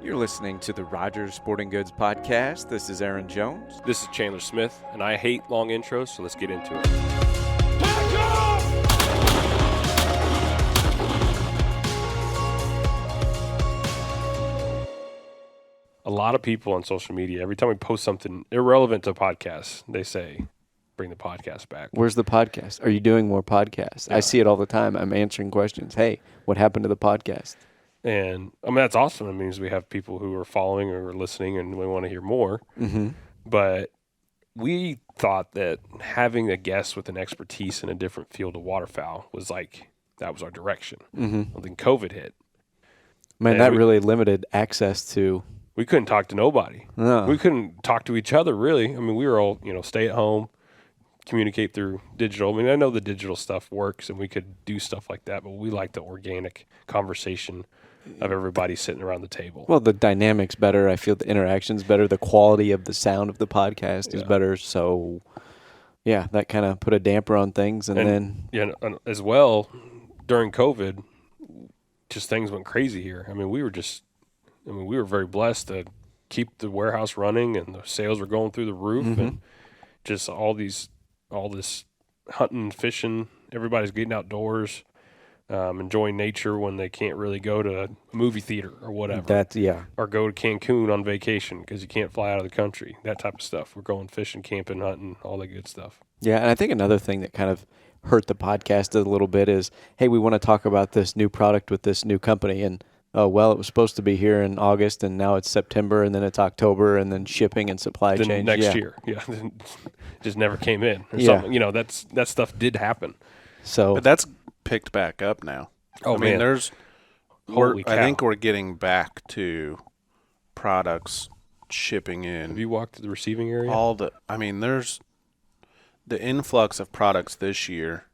You're listening to the Rogers Sporting Goods Podcast. This is Aaron Jones. This is Chandler Smith, and I hate long intros, so let's get into it. A lot of people on social media, every time we post something irrelevant to podcasts, they say, bring the podcast back. Where's the podcast? Are you doing more podcasts? Yeah. I see it all the time. I'm answering questions. Hey, what happened to the podcast? And, I mean, that's awesome. It means we have people who are following or listening, and we want to hear more. Mm-hmm. But we thought that having a guest with an expertise in a different field of waterfowl was that was our direction. Mm-hmm. Well, then COVID hit. Man, And that really limited access to. We couldn't talk to nobody. No. We couldn't talk to each other, really. I mean, we were all, stay at home, communicate through digital. I mean, I know the digital stuff works, and we could do stuff like that, but we like the organic conversation of everybody sitting around the table. Well, the dynamic's better. I feel the interaction's better. The quality of the sound of the podcast is better. So, yeah, that kind of put a damper on things. And then. Yeah, and as well, during COVID, just things went crazy here. I mean, we were very blessed to keep the warehouse running, and the sales were going through the roof, Mm-hmm. and just all this hunting, fishing, everybody's getting outdoors, enjoying nature when they can't really go to a movie theater or whatever. Or go to Cancun on vacation because you can't fly out of the country, that type of stuff. We're going fishing, camping, hunting, all that good stuff. Yeah, and I think another thing that kind of hurt the podcast a little bit is, hey, we want to talk about this new product with this new company, and oh, well, it was supposed to be here in August, and now it's September, and then it's October, and then shipping and supply chain. Next year. Yeah. Just never came in. Or Yeah. something. That stuff did happen. So, But that's picked back up now. Oh, I mean, man. Holy cow. I think we're getting back to products shipping in. Have you walked to the receiving area? There's the influx of products this year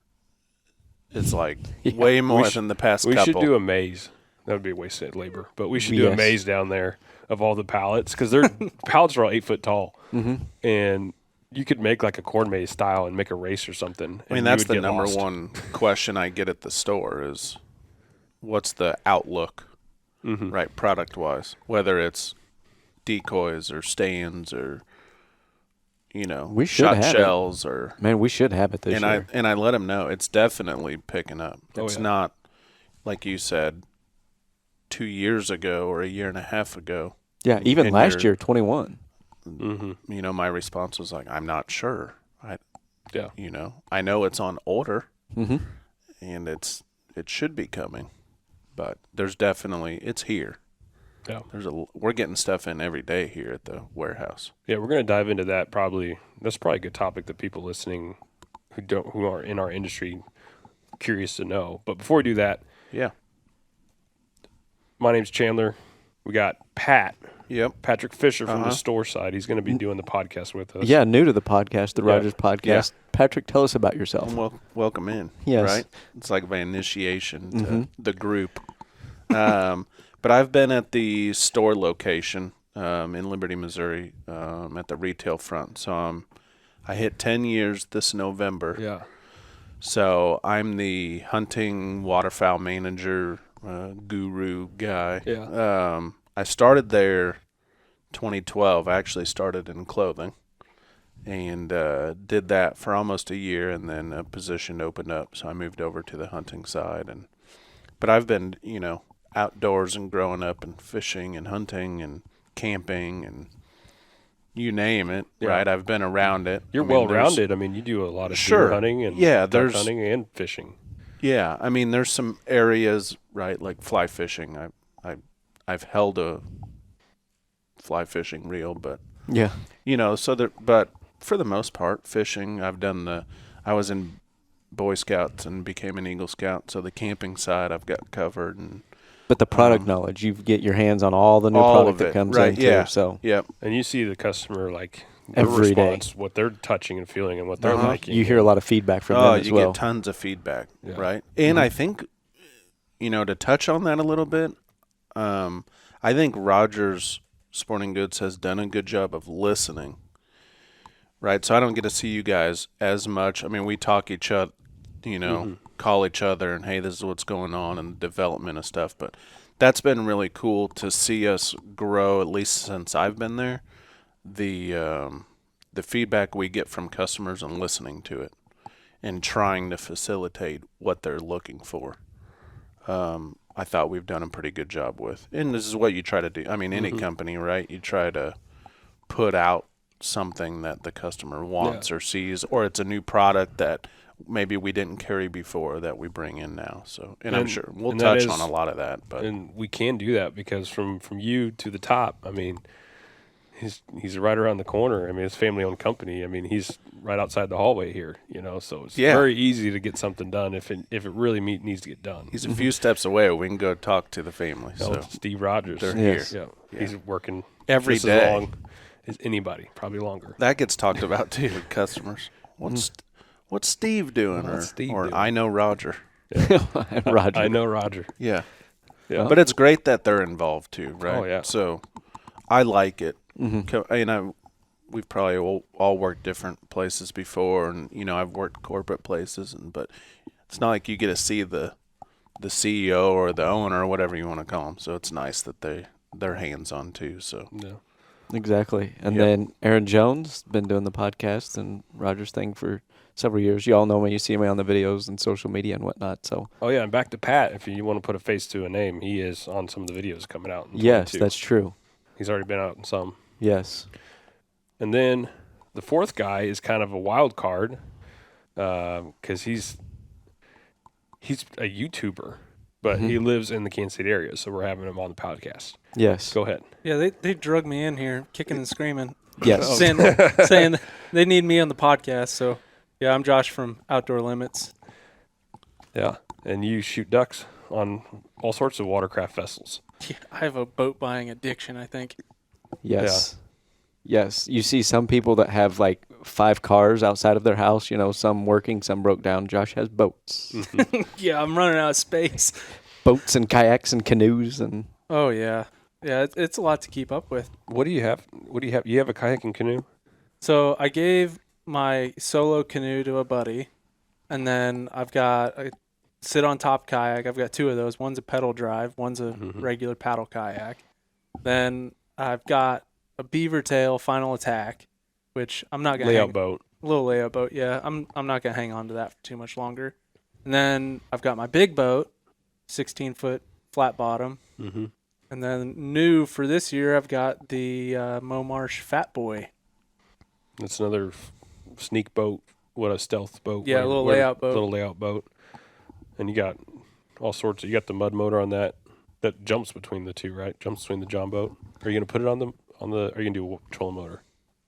is way more than the past we couple. should do a maze. That would be a waste of labor. But we should do a Yes. maze down there of all the pallets, because their pallets are all 8 foot tall. Mm-hmm. And you could make like a corn maze style and make a race or something. I mean, that's the number one question I get at the store is, what's the outlook, right, product-wise? Whether it's decoys or stands or, We should shot have it. shells or. man, we should have it this year. I let them know it's definitely picking up. Oh, It's yeah. not like you said 2 years ago or a year and a half ago. Yeah, even and last you're- year, 21. My response was I'm not sure. Yeah. I know it's on order Mm-hmm. and it should be coming, but there's definitely it's here. Yeah. We're getting stuff in every day here at the warehouse. Yeah, we're going to dive into that probably. That's probably a good topic that people listening who are in our industry curious to know. But before we do that, Yeah. my name's Chandler. We got Yep. Patrick Fisher from the store side. He's going to be doing the podcast with us. Yeah, new to the podcast, the Yeah. Rogers podcast. Patrick, tell us about yourself. Welcome in. Yes. Right? It's like my initiation to the group. But I've been at the store location in Liberty, Missouri, at the retail front. So I hit 10 years this November. Yeah. So I'm the hunting waterfowl manager, guru guy. Yeah. I started there 2012. I actually started in clothing and did that for almost a year, and then a position opened up, so I moved over to the hunting side. But I've been, outdoors and growing up and fishing and hunting and camping and you name it, Yeah. right? I've been around it. You're well-rounded. I mean, you do a lot of Sure. deer hunting and Yeah, duck hunting and fishing. Yeah, I mean, there's some areas, right, like fly fishing. I've held a fly fishing reel, but Yeah. but for the most part, fishing. I was in Boy Scouts and became an Eagle Scout, so the camping side I've got covered. And But the product knowledge, you get your hands on all the new all product of that it, comes right? in, Yeah. too. So Yep. And you see the customer, their Every day. response, what they're touching and feeling and what they're Uh-huh. liking. you hear a lot of feedback from them as you well. get tons of feedback, Yeah. right? And I think, to touch on that a little bit, I think Rogers Sporting Goods has done a good job of listening, right? So I don't get to see you guys as much. I mean, we talk each other, call each other and, hey, this is what's going on and development of stuff. But that's been really cool to see us grow, at least since I've been there. The feedback we get from customers and listening to it and trying to facilitate what they're looking for. I thought we've done a pretty good job with. And this is what you try to do. I mean, any company, right? You try to put out something that the customer wants or sees, or it's a new product that maybe we didn't carry before that we bring in now. So, and I'm sure we'll touch on a lot of that. But and we can do that because from you to the top, I mean, he's right around the corner. I mean, it's a family-owned company. I mean, he's right outside the hallway here, so it's very easy to get something done if it really needs to get done. He's a few steps away. We can go talk to the family. So Steve Rogers. They're here. Yeah. He's working every just day. As long as anybody, probably longer. That gets talked about too with customers. What's Steve doing? What's Steve doing? I know Roger. Yeah. Roger. I know Roger. Yeah. But it's great that they're involved too, right? Oh, yeah. So I like it. We've probably all worked different places before, and I've worked corporate places, but it's not like you get to see the CEO or the owner or whatever you want to call them. So it's nice that they're hands on too. So exactly. And then Aaron Jones been doing the podcast and Roger's thing for several years. You all know me. You see me on the videos and social media and whatnot. So and back to Pat. If you want to put a face to a name, he is on some of the videos coming out. Yes, that's true. He's already been out in some. Yes. And then the fourth guy is kind of a wild card because he's a YouTuber, but he lives in the Kansas City area, so we're having him on the podcast. Yes. Go ahead. Yeah, they drug me in here, kicking and screaming. Yes. saying they need me on the podcast. So, yeah, I'm Josh from Outdoor Limits. Yeah, and you shoot ducks on all sorts of watercraft vessels. Yeah, I have a boat buying addiction, I think. Yes. Yeah. Yes. You see some people that have like 5 cars outside of their house, some working, some broke down. Josh has boats. Yeah, I'm running out of space. Boats and kayaks and canoes and. Oh, yeah. Yeah, it's a lot to keep up with. What do you have? You have a kayak and canoe? So I gave my solo canoe to a buddy, and then I've got a sit-on-top kayak. I've got 2 of those. One's a pedal drive. One's a regular paddle kayak. Then I've got a beaver tail Final Attack, which I'm not going to layout boat. A little layout boat, yeah. I'm not going to hang on to that for too much longer. And then I've got my big boat, 16-foot flat bottom. Mm-hmm. And then new for this year, I've got the Momarsh Fat Boy. That's another sneak boat. What a stealth boat. Yeah, a little layout boat. Little layout boat. And you got all sorts of. You got the mud motor on that. That jumps between the two, right? Jumps between the John boat. Are you gonna put it on the? Are you gonna do a trolling motor?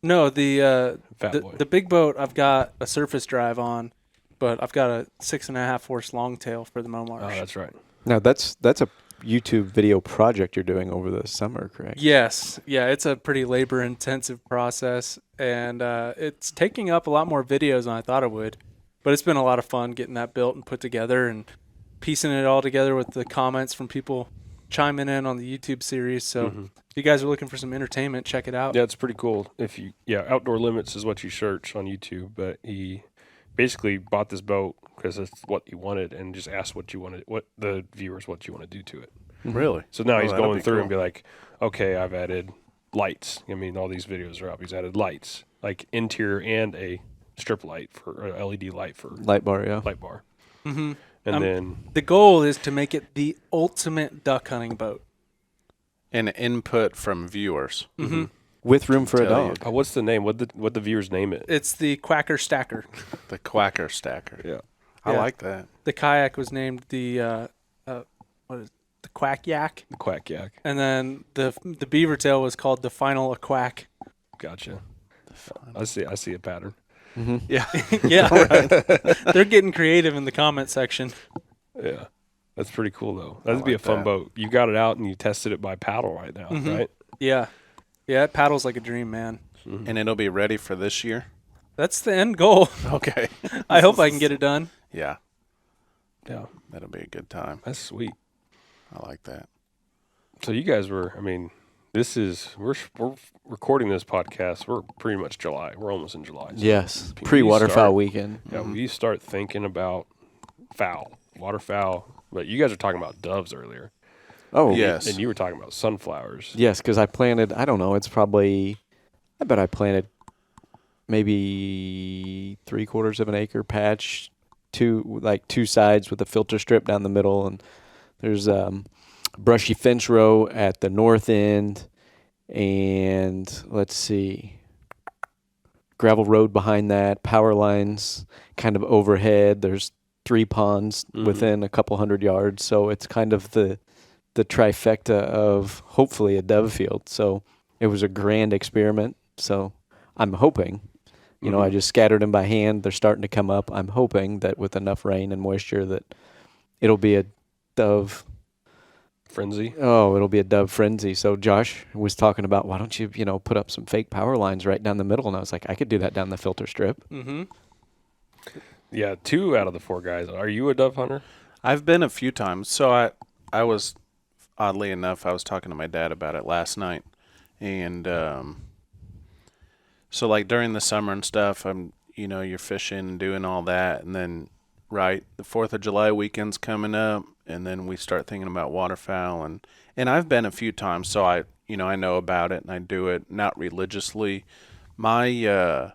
No, the Fat Boy. The big boat I've got a surface drive on, but I've got a 6.5 horse longtail for the Momarsh. Oh, that's right. Now that's a YouTube video project you're doing over the summer, correct? Yes. Yeah, it's a pretty labor-intensive process, and it's taking up a lot more videos than I thought it would. But it's been a lot of fun getting that built and put together and piecing it all together with the comments from people chiming in on the YouTube series. So if you guys are looking for some entertainment, check it out. Yeah, it's pretty cool. Outdoor Limits is what you search on YouTube, but he basically bought this boat because that's what he wanted and just asked what you want to do to it. Really? So now he's going through and be like, okay, I've added lights. I mean, all these videos are up. He's added lights, like interior and a strip light or LED light for light bar, yeah. Light bar. Mm-hmm. And then the goal is to make it the ultimate duck hunting boat. And input from viewers. Mm-hmm. With room for a dog. What's the name? What the viewers name it? It's the Quacker Stacker. The Quacker Stacker. Yeah. I like that. The kayak was named the the Quack Yak. The Quack Yak. And then the beaver tail was called the Final Quack. Gotcha. I see a pattern. Mm-hmm. Yeah. Yeah. Right. They're getting creative in the comment section. Yeah. That's pretty cool though. That'd be a fun boat. You got it out and you tested it by paddle right now, right? Yeah. Yeah, it paddles like a dream, man. Mm-hmm. And it'll be ready for this year? That's the end goal. Okay. I hope I can get it done. Yeah. Yeah. That'll be a good time. That's sweet. I like that. So you guys we're recording this podcast. We're pretty much July. We're almost in July. So yes. Pre-waterfowl weekend. Yeah, we start thinking about waterfowl. But you guys are talking about doves earlier. Oh, yes. And you were talking about sunflowers. Yes, because I planted, I don't know, it's probably, I bet I planted maybe 3/4 of an acre patch, two sides with a filter strip down the middle, and there's brushy fence row at the north end, and let's see, gravel road behind that, power lines kind of overhead. There's 3 ponds within a couple 100 yards, so it's kind of the trifecta of hopefully a dove field. So it was a grand experiment. So I'm hoping, I just scattered them by hand. They're starting to come up. I'm hoping that with enough rain and moisture that it'll be a dove frenzy. Oh, it'll be a dove frenzy. So Josh was talking about, why don't you, put up some fake power lines right down the middle? And I was like, I could do that down the filter strip. Mm-hmm. Yeah, 2 out of the 4 guys. Are you a dove hunter? I've been a few times. So I was, oddly enough, I was talking to my dad about it last night. And so like during the summer and stuff, you're fishing and doing all that. And then, right, the 4th of July weekend's coming up. And then we start thinking about waterfowl. And I've been a few times, so I know about it and I do it, not religiously. I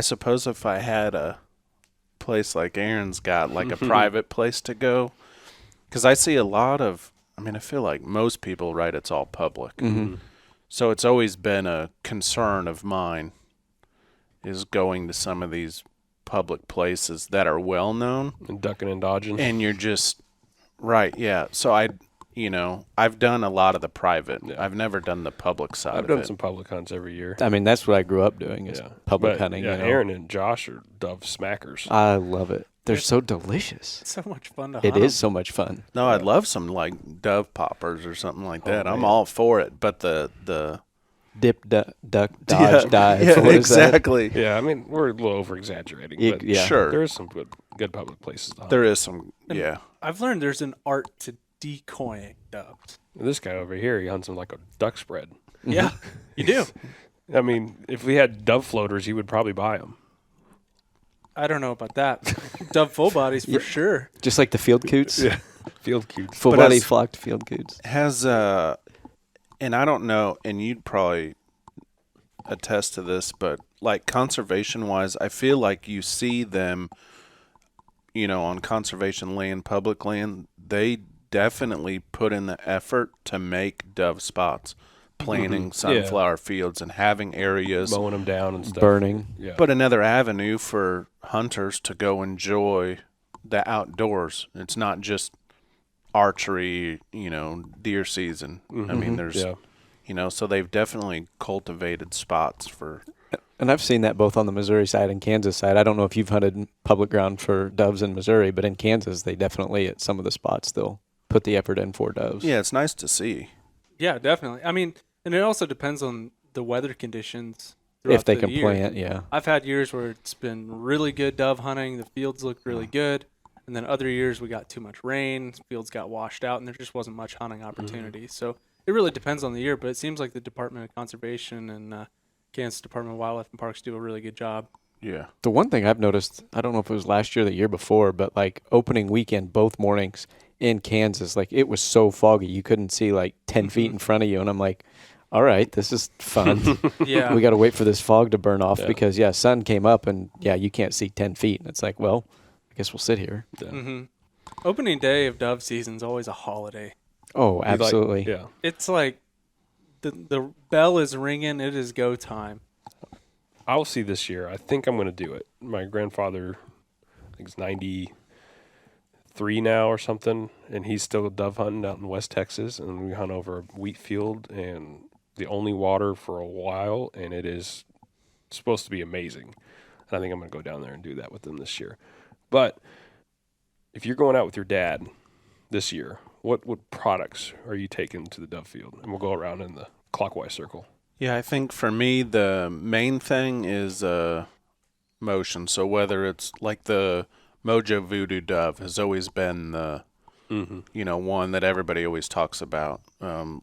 suppose if I had a place like Aaron's got, like a private place to go, because I see a lot of, I feel like most people, right, it's all public. Mm-hmm. So it's always been a concern of mine is going to some of these public places that are well known. And ducking and dodging. And you're just, right, yeah. So I've done a lot of the private. Yeah. I've never done the public side I've of it. I've done some public hunts every year. That's what I grew up doing is public hunting. Yeah, Aaron and Josh are dove smackers. I love it. They're so delicious. It's so much fun to hunt. It is so much fun. No, I'd love some like dove poppers or something like that. I'm all for it. But the dip, duck, dodge, dive. Yeah, exactly. Yeah, we're a little over exaggerating, but sure. There is some good public places to hunt. There is some, yeah. I've learned there's an art to decoying doves. This guy over here, he hunts them like a duck spread. Yeah, you do. If we had dove floaters, he would probably buy them. I don't know about that. Dove full bodies for sure. Just like the field coots. Yeah, field coots. Full body flocked field coots. Has and I don't know, and you'd probably attest to this, but like conservation wise, I feel like you see them, on conservation land, public land, they definitely put in the effort to make dove spots, planting sunflower fields and having areas, mowing them down and stuff, burning. Yeah. But another avenue for hunters to go enjoy the outdoors. It's not just archery, deer season. There's, so they've definitely cultivated spots for. And I've seen that both on the Missouri side and Kansas side. I don't know if you've hunted public ground for doves in Missouri, but in Kansas, they definitely, at some of the spots, they'll put the effort in for doves. Yeah, it's nice to see. Yeah, definitely. And it also depends on the weather conditions. If they can year. plant, yeah. I've had years where it's been really good dove hunting. The fields look really good. And then other years we got too much rain. Fields got washed out, and there just wasn't much hunting opportunity. So it really depends on the year. But it seems like the Department of Conservation and Kansas Department of Wildlife and Parks do a really good job. Yeah. The one thing I've noticed, I don't know if it was last year or the year before, but like opening weekend, both mornings in Kansas, like it was so foggy. You couldn't see like 10 feet in front of you. And I'm like, all right, this is fun. Yeah. We got to wait for this fog to burn off because, sun came up and, you can't see 10 feet. And it's like, well, I guess we'll sit here. Yeah. Mm-hmm. Opening day of dove season is always a holiday. Oh, absolutely. Yeah. It's like the bell is ringing. It is go time. I'll see this year. I think I'm going to do it. My grandfather, I think, is 93 now or something, and he's still dove hunting out in West Texas, and we hunt over a wheat field and the only water for a while, and it is supposed to be amazing. And I think I'm going to go down there and do that with them this year. But if you're going out with your dad this year, what products are you taking to the dove field? And we'll go around in the clockwise circle. Yeah, I think for me the main thing is motion. So whether it's like the Mojo Voodoo Dove has always been the one that everybody always talks about.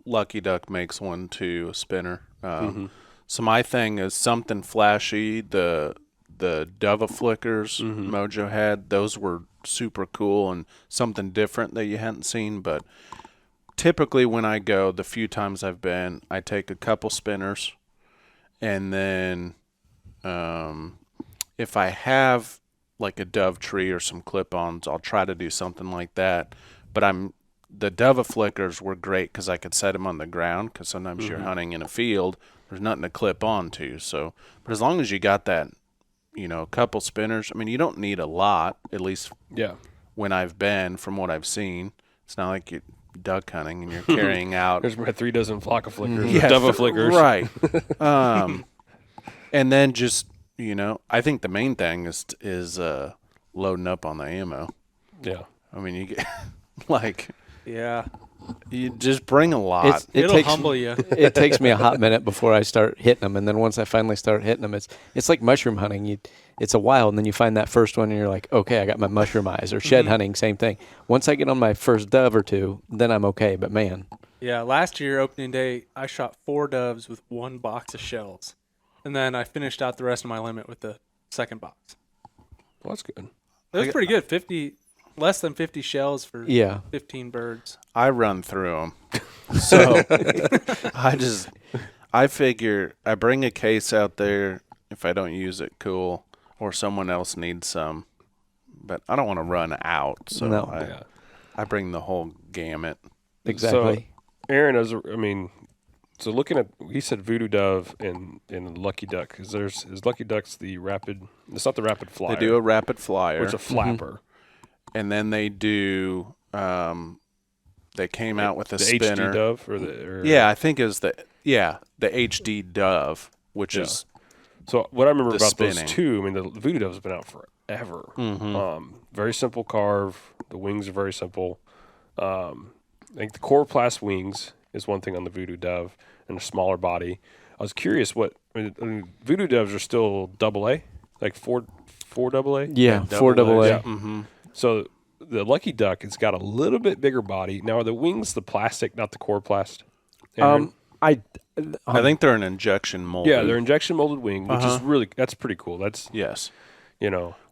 Lucky Duck makes one too, a spinner. So my thing is something flashy. The Dove Flickers Mojo had, those were super cool and something different that you hadn't seen. But typically when I go, the few times I've been, I take a couple spinners, and then if I have like a dove tree or some clip-ons, I'll try to do something like that. But the dove flickers were great because I could set them on the ground, because sometimes you're hunting in a field, there's nothing to clip on to. So, but as long as you got that, a couple spinners, I mean, you don't need a lot, at least when I've been, from what I've seen. It's not like you're duck hunting and you're carrying out. There's my 3 dozen flock of flickers, dove flickers. Right. And then just, I think the main thing is loading up on the ammo. Yeah. I mean, you get like. Yeah. You just bring a lot. It'll humble you. It takes me a hot minute before I start hitting them, and then once I finally start hitting them, it's like mushroom hunting. It's a while, and then you find that first one, and you're like, okay, I got my mushroom eyes. Or shed hunting, same thing. Once I get on my first dove or two, then I'm okay. But man, yeah, last year opening day, I shot 4 doves with 1 box of shells, and then I finished out the rest of my limit with the second box. Well, that's good. It was pretty good. Less than 50 shells for 15 birds. I run through them. So I figure I bring a case out there. If I don't use it, cool. Or someone else needs some. But I don't want to run out. So I bring the whole gamut. Exactly. So, Aaron, so looking at, he said Voodoo Dove and Lucky Duck. Is Lucky Duck's the rapid, it's not the rapid flyer. They do a rapid flyer. It's a flapper. And then they do, they came out with a spinner. HD Dove? I think it was the HD Dove, which is. So what I remember about spinning. those two, the Voodoo Dove's been out forever. Very simple carve. The wings are very simple. I think the coroplast wings is one thing on the Voodoo Dove, and a smaller body. I was curious Voodoo Doves are still AA, like 4 AA? Yeah, 4 AA. Yeah. Mm-hmm. So the Lucky Duck, it's got a little bit bigger body. Now, are the wings the plastic, not the coroplast? I think they're an injection molded. Yeah, they're injection molded wing, which is that's pretty cool. That's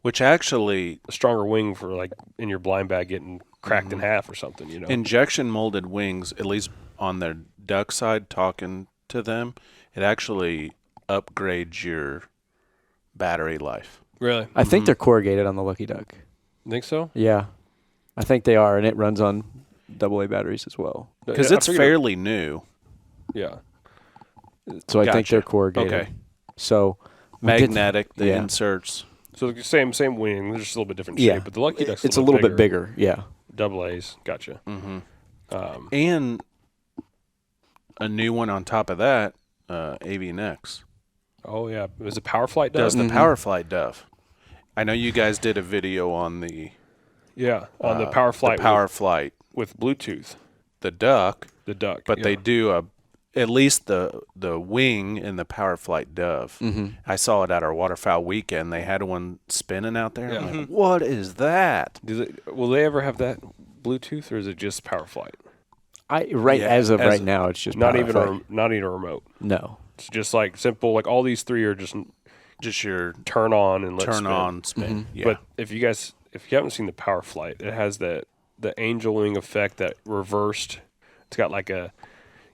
which actually a stronger wing for like in your blind bag getting cracked in half or something. Injection molded wings, at least on their duck side, talking to them, it actually upgrades your battery life. Really? I think they're corrugated on the Lucky Duck. Think so? Yeah, I think they are, and it runs on AA batteries as well. Because it's fairly new. Yeah. So I think they're corrugated. Okay. So magnetic, the inserts. So same wing, they're just a little bit different shape, but the Lucky Duck's it's a little bit bigger. Yeah. AA's, gotcha. Mm-hmm. And a new one on top of that, AV-NX. Oh yeah, it was a Power Flight Dove. Does the Power Flight Dove? I know you guys did a video on the the Power Flight with Bluetooth. The duck, but they do at least the wing in the Power Flight Dove. Mm-hmm. I saw it at our waterfowl weekend. They had one spinning out there. I'm like, what is that? Will they ever have that Bluetooth, or is it just Power Flight? As of right now, it's just not even a remote. No, it's just like simple. Like all these 3 are just your turn on and spin. Mm-hmm. Yeah. But if you haven't seen the Power Flight, it has the angel wing effect that reversed. It's got like a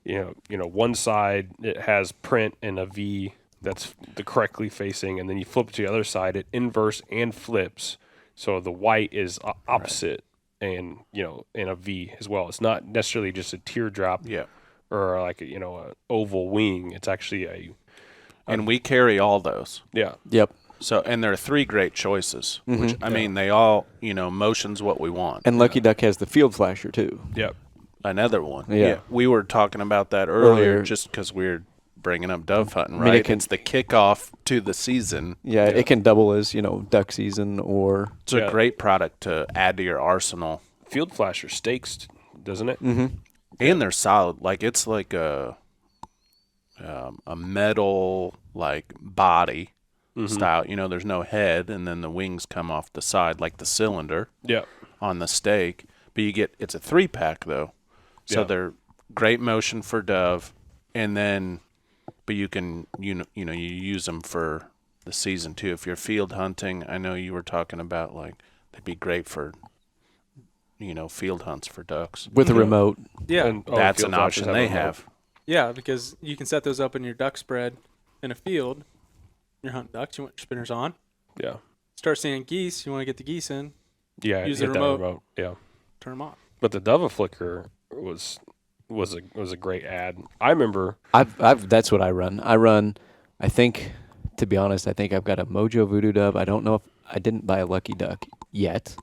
one side it has print and a V that's the correctly facing, and then you flip it to the other side, it inverse and flips, so the white is opposite, and in a V as well. It's not necessarily just a teardrop, or like a oval wing. It's actually and we carry all those. Yeah. Yep. So, and there are 3 great choices, which I mean, they all, motion's what we want. And Lucky Duck has the field flasher too. Yep. Another one. Yeah. We were talking about that earlier just because we're bringing up dove hunting, right? It's the kickoff to the season. Yeah, it can double as, duck season or... It's a great product to add to your arsenal. Field flasher stakes, doesn't it? Mm-hmm. And they're solid. Like, it's like a metal, like, body style. There's no head, and then the wings come off the side, like the cylinder on the stake. But it's a 3-pack, though. So they're great motion for dove, and then, but you can, you use them for the season too. If you're field hunting, I know you were talking about like they'd be great for, field hunts for ducks. With a remote. Yeah. And, That's an field option watchers they a remote. have. Yeah, because you can set those up in your duck spread in a field. You're hunting ducks, you want your spinners on. Yeah. Start seeing geese, you want to get the geese in, Yeah. Use hit the that remote. Yeah. turn them off. But the Dove Flicker was a great ad. I remember. That's what I run. I think, to be honest, I've got a Mojo Voodoo Dove. I don't know if I didn't buy a Lucky Duck yet.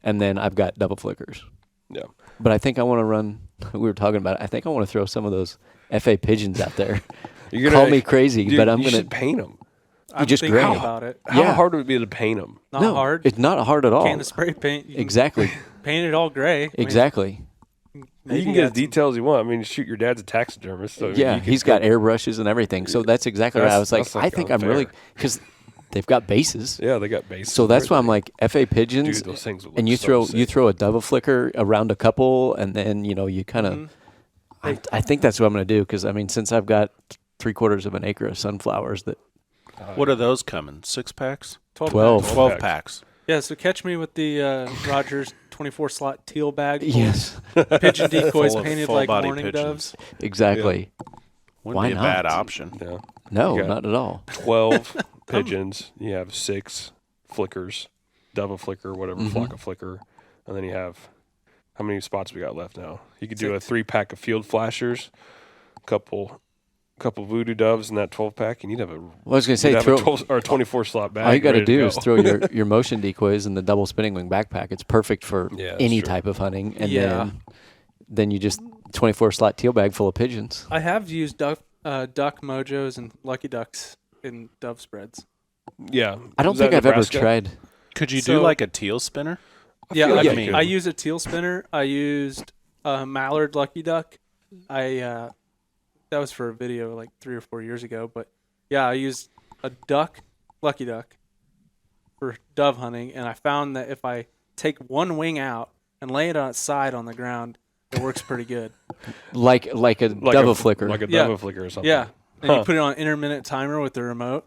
And then I've got double flickers. Yeah. But I think I want to run, we were talking about it, I think I want to throw some of those FA pigeons out there. Call me crazy, dude, but I'm you going to should paint them. I'm just thinking gray. about it. How hard would it be to paint them? Not no, hard. It's not hard at all. Can of spray paint. You can Exactly. paint it all gray. Exactly. You Maybe can get as add some- detailed as you want. I mean, shoot, your dad's a taxidermist. So Yeah, you can he's got airbrushes and everything. So that's exactly right. I was like, that's like I think I'm really, because they've got bases. Yeah, they got bases. So that's why I'm like, FA pigeons, Dude, those things would and look you so throw sick. a double flicker around a couple, and then, you kind of, I think that's what I'm going to do, because, I mean, since I've got 3/4 of an acre of sunflowers that. What are those coming? 6-packs? 12. 12 packs. Yeah, so catch me with the Rogers 24-slot teal bag. full Yes, of pigeon decoys Full of painted like full-body mourning pigeons. doves. exactly. Wouldn't Why be a not? bad option. Yeah. No, You got- not at all. 12 pigeons. You have 6 flickers, Dove flicker, whatever, flock of flicker. And then you have, how many spots we got left now? You could do a 3-pack of field flashers, couple voodoo doves in that 12-pack, and you'd have a, Well, I was going to say, you'd have a 12 or a 24-slot bag. all you got to ready do go. is throw your motion decoys in the double spinning wing backpack. It's perfect for Yeah, that's any true. type of hunting. And Yeah. then you just 24-slot teal bag full of pigeons. I have used duck mojos and lucky ducks in dove spreads. Yeah. I don't Was that think I've ever Nebraska? tried. Could you So- do like a teal spinner? Yeah, feel like you you could. I use a teal spinner. I used a mallard lucky duck. That was for a video like 3 or 4 years ago. But yeah, I used a lucky duck, for dove hunting, and I found that if I take one wing out and lay it on its side on the ground, it works pretty good. Like a double flicker. Like a Yeah. double flicker or something. Yeah, and you put it on intermittent timer with the remote.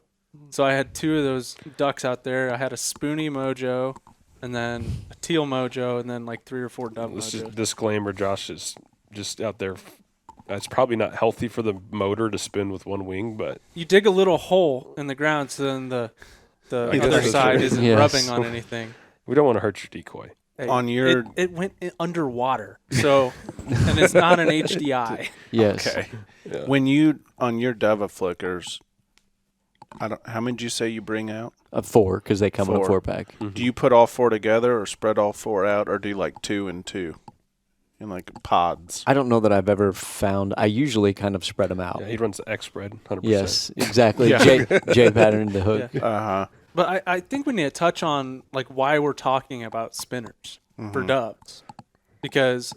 So I had 2 of those ducks out there. I had a spoony mojo, and then a teal mojo, and then like 3 or 4 dove This is mojos. disclaimer, Josh is just out there. It's probably not healthy for the motor to spin with one wing, but You dig a little hole in the ground so then the guess other that's side true. isn't Yes. rubbing on anything. we don't want to hurt your decoy. Hey, On your- it went underwater, so and it's not an HDI. Yes. Okay. Yeah. When you, on your Dove flickers, how many did you say you bring out? 4, because they come in a 4. 4-pack. Do you put all 4 together or spread all 4 out, or do you like 2 and 2 in like pods? I don't know that I've ever found. I usually kind of spread them out. Yeah, he runs the X spread, 100%. Yes, exactly. Yeah. J pattern the hook. Yeah. Uh-huh. But I think we need to touch on like why we're talking about spinners for doves, because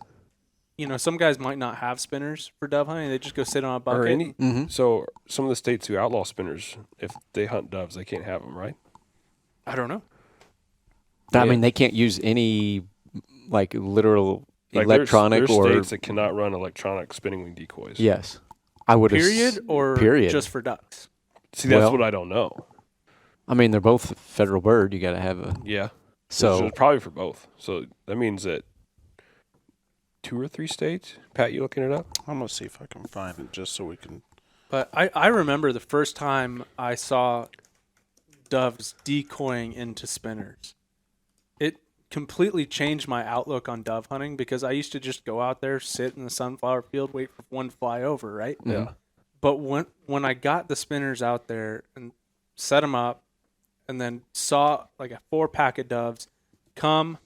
some guys might not have spinners for dove hunting. They just go sit on a bucket. Or any. Mhm. So some of the states who outlaw spinners, if they hunt doves, they can't have them, right? I don't know. I Yeah. mean, they can't use any like literal Like electronic there's or states that cannot run electronic spinning wing decoys. yes. I would Period or period. just for ducks. See, that's Well- what I don't know. I mean, they're both federal bird. You got to have a Yeah. so. it's probably for both. So that means that 2 or 3 states. Pat, you looking it up? I'm going to see if I can find it just so we can. But I remember the first time I saw doves decoying into spinners. It completely changed my outlook on dove hunting, because I used to just go out there, sit in the sunflower field, wait for one to fly over, right? Yeah. But when I got the spinners out there and set them up, and then saw like a 4-pack of doves come,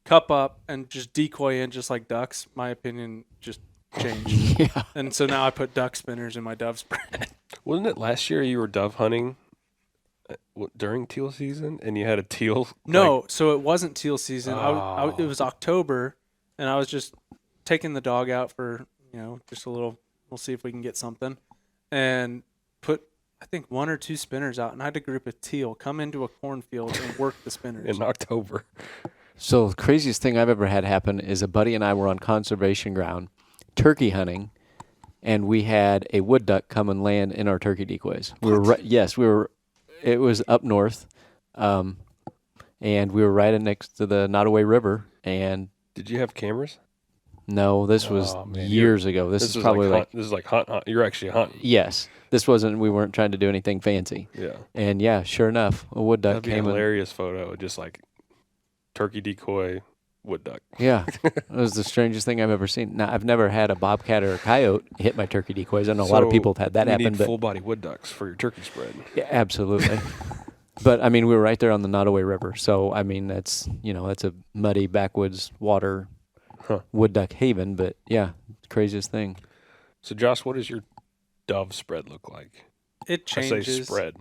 cup up, and just decoy in just like ducks, my opinion just changed. Yeah. And so now I put duck spinners in my dove spread. Wasn't it last year you were dove hunting during teal season and you had a teal? No, so it wasn't teal season. Oh. It was October, and I was just taking the dog out for, just a little, we'll see if we can get something, and put, I think, 1 or 2 spinners out, and I had a group of teal come into a cornfield and work the spinners. in October. So the craziest thing I've ever had happen is a buddy and I were on conservation ground, turkey hunting, and we had a wood duck come and land in our turkey decoys. We were. It was up north, and we were right next to the Nottoway River, and Did you have cameras? No, this was years ago. This is probably this is like hunt. You're actually hunting. Yes. This wasn't, we weren't trying to do anything fancy. Yeah. And yeah, sure enough, a wood duck That'd be came a in. hilarious photo, just like turkey decoy, wood duck. Yeah. It was the strangest thing I've ever seen. Now, I've never had a bobcat or a coyote hit my turkey decoys. I know a lot of people have had that happen. You need full-body wood ducks for your turkey spread. Yeah, absolutely. But, I mean, we were right there on the Nottoway River. So, I mean, that's a muddy backwoods water wood duck haven. But, yeah, craziest thing. So, Josh, what does your dove spread look like? It changes. I say spread.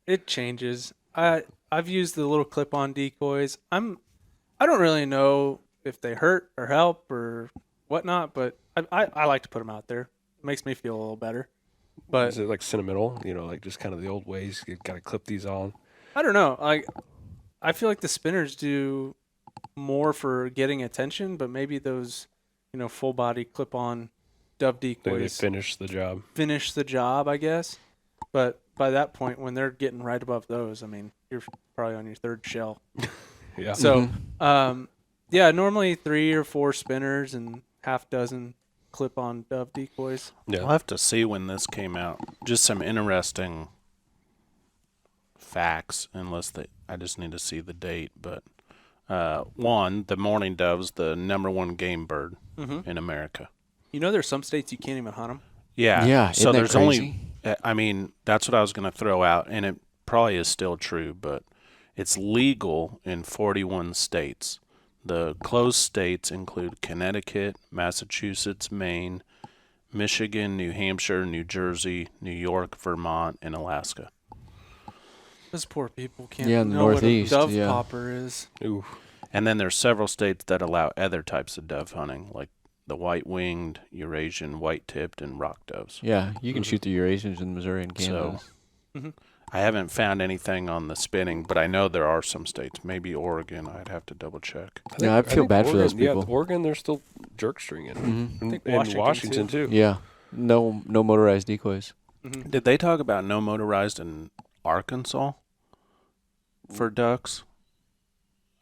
It changes. I've used the little clip-on decoys. I don't really know if they hurt or help or whatnot, but I like to put them out there. It makes me feel a little better. But is it like sentimental? Like just kind of the old ways. You got to clip these on. I don't know. I feel like the spinners do more for getting attention, but maybe those, full-body clip-on dove decoys they finish the job. Finish the job, I guess. But by that point, when they're getting right above those, I mean, you're probably on your third shell. Yeah. So, normally 3 or 4 spinners and half dozen clip-on dove decoys. Yeah. I'll have to see when this came out. Just some interesting facts, I just need to see the date. But one, the mourning dove's the #1 game bird in America. There's some states you can't even hunt them. Yeah. Yeah. So there's only, that's what I was going to throw out, and it probably is still true, but it's legal in 41 states. The closed states include Connecticut, Massachusetts, Maine, Michigan, New Hampshire, New Jersey, New York, Vermont, and Alaska. Those poor people can't in the know Northeast, what a dove popper is. Ooh. And then there's several states that allow other types of dove hunting, like the white-winged, Eurasian, white-tipped, and rock doves. Yeah, you can shoot the Eurasians in Missouri and Kansas. So, I haven't found anything on the spinning, but I know there are some states. Maybe Oregon. I'd have to double-check. I feel bad for those people. Yeah, Oregon, they're still jerk stringing. I think Washington too. Yeah, no motorized decoys. Did they talk about no motorized in Arkansas for ducks?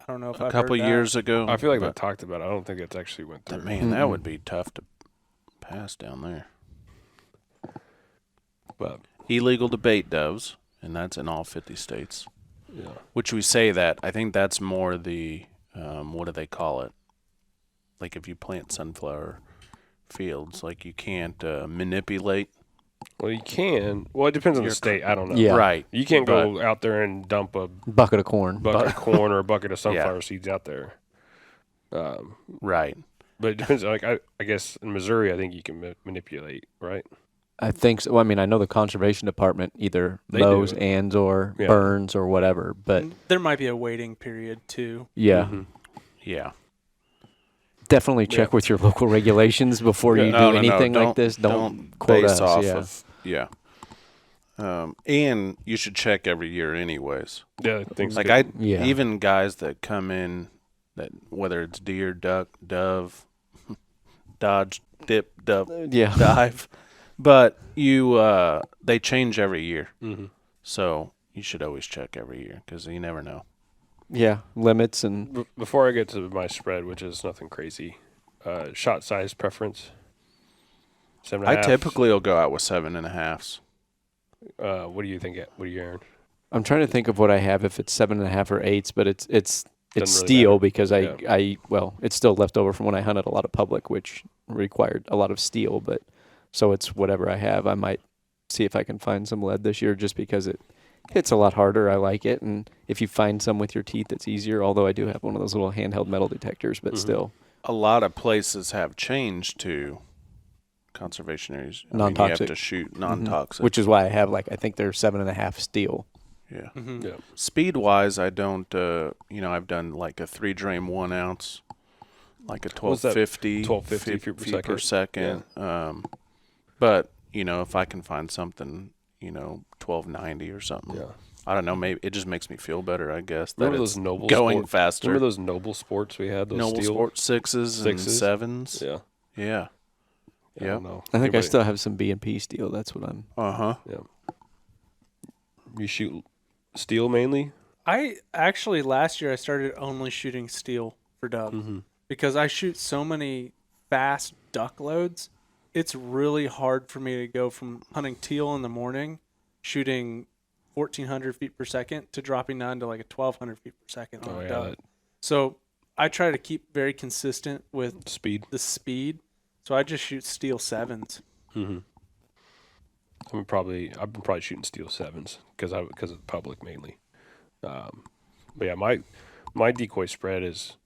I don't know if a couple years ago. I feel like they talked about it. I don't think it's actually went through. Man, that would be tough to pass down there. But illegal to bait doves, and that's in all 50 states. Yeah. Which we say that. I think that's more the, what do they call it? Like if you plant sunflower fields, like you can't manipulate. Well, you can. Well, it depends on the state. I don't know. Yeah. Right. You can't go out there and dump a bucket of corn or a bucket of sunflower seeds out there. Right. But it depends. Like I guess in Missouri, I think you can manipulate, right? I think so. Well, I mean, I know the conservation department either mows, ands, or burns or whatever, but there might be a waiting period too. Yeah. Yeah. Definitely check with your local regulations before you do anything like this. Don't quote us. And you should check every year anyways. Yeah, things like even guys that come in, that whether it's deer, duck, dove, dodge, dip, dive, but they change every year. So you should always check every year because you never know. Yeah, limits and. Before I get to my spread, which is nothing crazy, shot size preference. 7.5. I typically will go out with 7.5s. What do you think? What do you earn? I'm trying to think of what I have if it's 7.5 or 8s, but it's steel really because it's still left over from when I hunted a lot of public, which required a lot of steel. But so it's whatever I have. I might see if I can find some lead this year, just because it hits a lot harder. I like it, and if you find some with your teeth, it's easier. Although I do have one of those little handheld metal detectors, but still. A lot of places have changed to conservation areas. Non-toxic. You have to shoot non-toxic. Which is why I have I think they're 7.5 steel. Yeah. Speed-wise, I don't. I've done like a 3-drain 1 ounce, like a 1250 feet per second. Yeah. But if I can find something, 1290 or something. Yeah. I don't know. Maybe it just makes me feel better. I guess. Remember those Noble going faster? Remember those Noble Sports we had? Those Noble steel Sport 6s and 7s. Yeah. Yeah. Yeah. I think I still have some B&P steel. That's what I'm. Yeah. You shoot steel mainly? I actually last year I started only shooting steel for dove. because I shoot so many fast duck loads. It's really hard for me to go from hunting teal in the morning, shooting 1,400 feet per second, to dropping down to like a 1,200 feet per second on a duck. So I try to keep very consistent with the speed. So I just shoot steel 7s. Mm-hmm. I've been probably shooting steel 7s because of the public mainly. But yeah, my decoy spread is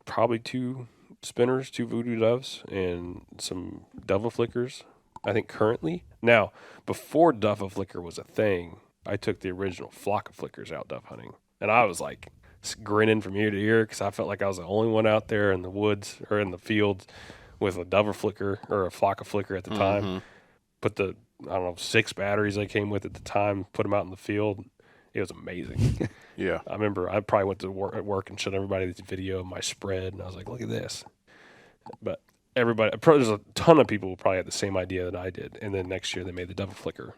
probably 2 spinners, 2 voodoo doves, and some dove flickers. I think currently. Now, before dove flicker was a thing, I took the original flock of flickers out dove hunting, and I was like grinning from ear to ear because I felt like I was the only one out there in the woods or in the fields with a dove flicker or a flock of flicker at the time. Put the 6 batteries I came with at the time, put them out in the field. It was amazing. Yeah. I remember I probably went to work and showed everybody the video of my spread, and I was like, look at this. But there's a ton of people who probably had the same idea that I did. And then next year they made the double flicker,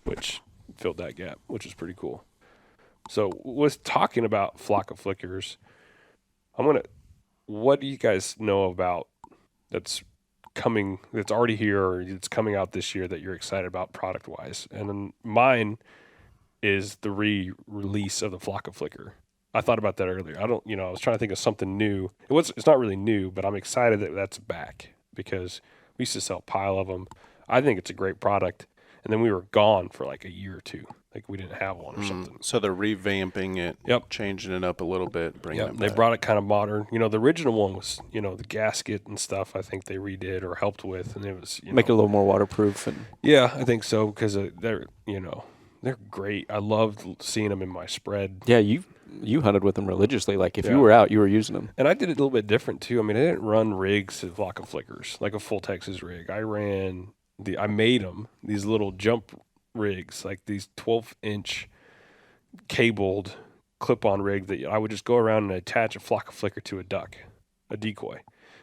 which filled that gap, which is pretty cool. So was talking about flock of flickers. What do you guys know about that's already here or it's coming out this year that you're excited about product wise? And then mine is the re-release of the flock of flicker. I thought about that earlier. I was trying to think of something new. It's not really new, but I'm excited that that's back because we used to sell a pile of them. I think it's a great product. And then we were gone for like a year or two. Like we didn't have one or something. So they're revamping it, changing it up a little bit, bringing it back. They brought it kind of modern. The original one was, the gasket and stuff I think they redid or helped with. And it was, make it a little more waterproof. Yeah, I think so because they're great. I loved seeing them in my spread. Yeah, you hunted with them religiously. Like if you were out, you were using them. And I did it a little bit different too. I mean, I didn't run rigs to flock of flickers like a full Texas rig. I made them these little jump rigs, like these 12-inch cabled clip-on rig that I would just go around and attach a flock of flicker to a decoy,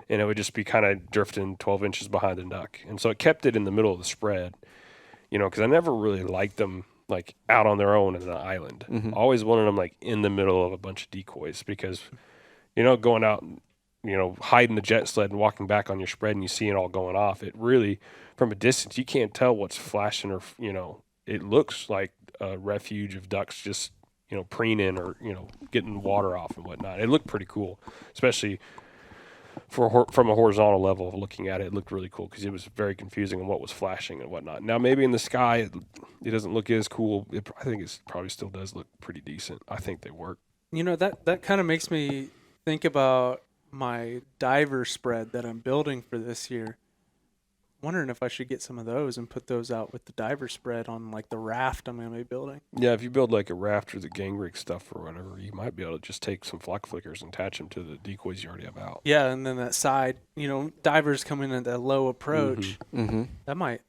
and it would just be kind of drifting 12 inches behind the duck. And so it kept it in the middle of the spread, because I never really liked them like out on their own in an island. I always wanted them like in the middle of a bunch of decoys because, going out, hiding the jet sled and walking back on your spread and you see it all going off, it really, from a distance, you can't tell what's flashing or, it looks like a refuge of ducks just, preening or, getting water off and whatnot. It looked pretty cool, especially from a horizontal level of looking at it. It looked really cool because it was very confusing on what was flashing and whatnot. Now, maybe in the sky, it doesn't look as cool. I think it probably still does look pretty decent. I think they work. That kind of makes me think about my diver spread that I'm building for this year. Wondering if I should get some of those and put those out with the diver spread on like the raft I'm going to be building. Yeah, if you build like a raft or the gang rig stuff or whatever, you might be able to just take some flock flickers and attach them to the decoys you already have out. Yeah, and then that side, divers coming at that low approach. That might,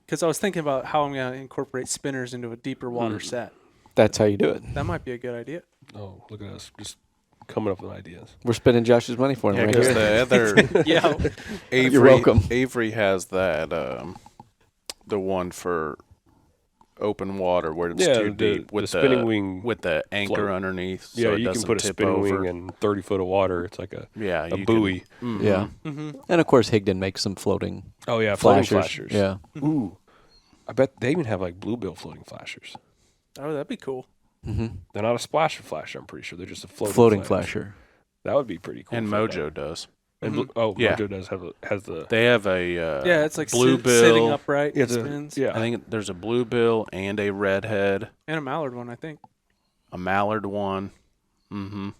because I was thinking about how I'm going to incorporate spinners into a deeper water set. That's how you do it. That might be a good idea. Oh, look at us. Just coming up with ideas. We're spending Josh's money for him. Because the other, Avery, you're welcome. Avery has that, the one for open water where it's too deep with the spinning wing with the anchor float underneath. So it you can put a spinning wing in 30 foot of water. It's like a buoy. Yeah, and of course Higdon makes some floating. Oh yeah, floating flashers. Yeah. Ooh, I bet they even have like bluebill floating flashers. Oh, that'd be cool. They're not a splasher flasher, I'm pretty sure. They're just a floating flasher. That would be pretty cool. And Mojo does. And Mojo does has the. They have a it's like bluebill sitting upright. It spins. Yeah, I think there's a bluebill and a redhead and a mallard one. I think a mallard one. Not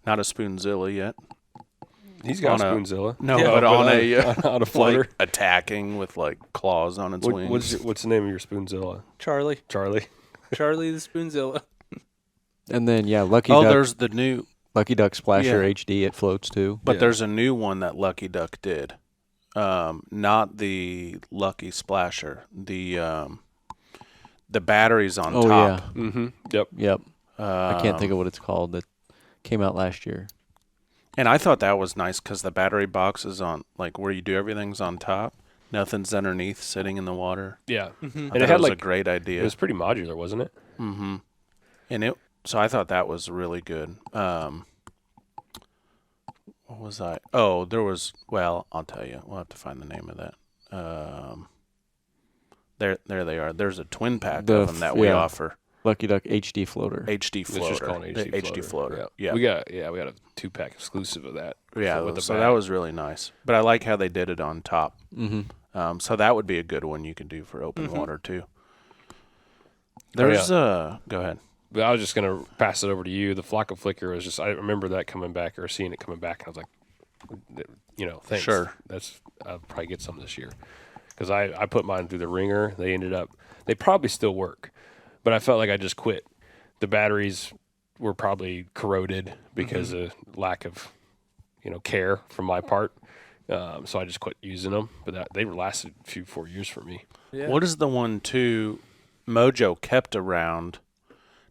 a spoonzilla yet. He's got a spoonzilla. No, but on a floater, like attacking with like claws on its wings. What's the name of your spoonzilla? Charlie the spoonzilla. And then Lucky Duck. There's the new Lucky Duck Splasher HD. It floats too. But there's a new one that Lucky Duck did. Not the Lucky Splasher. The batteries on top. Yeah. Yep. I can't think of what it's called. That came out last year. And I thought that was nice because the battery box is on, like where you do everything's on top. Nothing's underneath, sitting in the water. Yeah, and it was a great idea. It was pretty modular, wasn't it? And so I thought that was really good. what was I? Oh, there was. Well, I'll tell you. We'll have to find the name of that. There they are. There's a twin pack of them that we offer. Lucky Duck HD floater. HD floater. It's just called HD floater. Yeah. We got a 2-pack exclusive of that. Yeah, so that was really nice. But I like how they did it on top. Mm-hmm. So that would be a good one you could do for open water too. There's go ahead. But I was just gonna pass it over to you. The Flock of Flicker was just, I remember that coming back or seeing it coming back, and I was like, thanks. Sure. I'll probably get some this year because I put mine through the ringer. They probably still work, but I felt like I just quit. The batteries were probably corroded because of lack of care from my part. So I just quit using them, but they lasted a few 4 years for me. Yeah. What is the one too? Mojo kept around,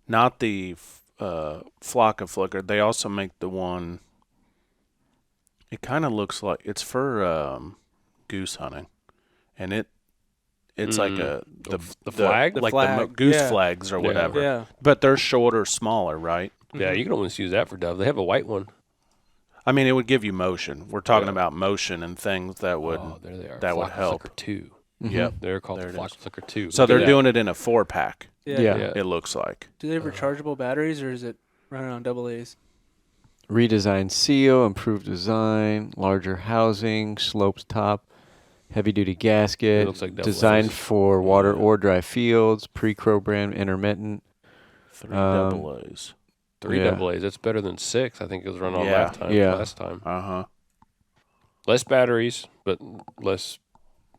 not the Flock of Flicker. They also make the one. It kind of looks like it's for goose hunting, and it's like the flag, like flag. the goose flags or whatever. Yeah. But they're shorter, smaller, right? Yeah, you can almost use that for dove. They have a white one. I mean, it would give you motion. We're talking about motion and things that would there they are. that Flock would help. Flicker 2. Mm-hmm. Yep, They're called the Flock Flicker 2. So they're doing it in a 4-pack. Yeah. It looks like. Do they have rechargeable batteries, or is it running on AA's? Redesigned seal, improved design, larger housing, sloped top, heavy-duty gasket, It looks like designed AA. for water or dry fields, pre-Crow brand intermittent. 3 double A's. 3 Yeah. AA's. That's better than 6. I think it was run on Yeah. last time. Less batteries, but less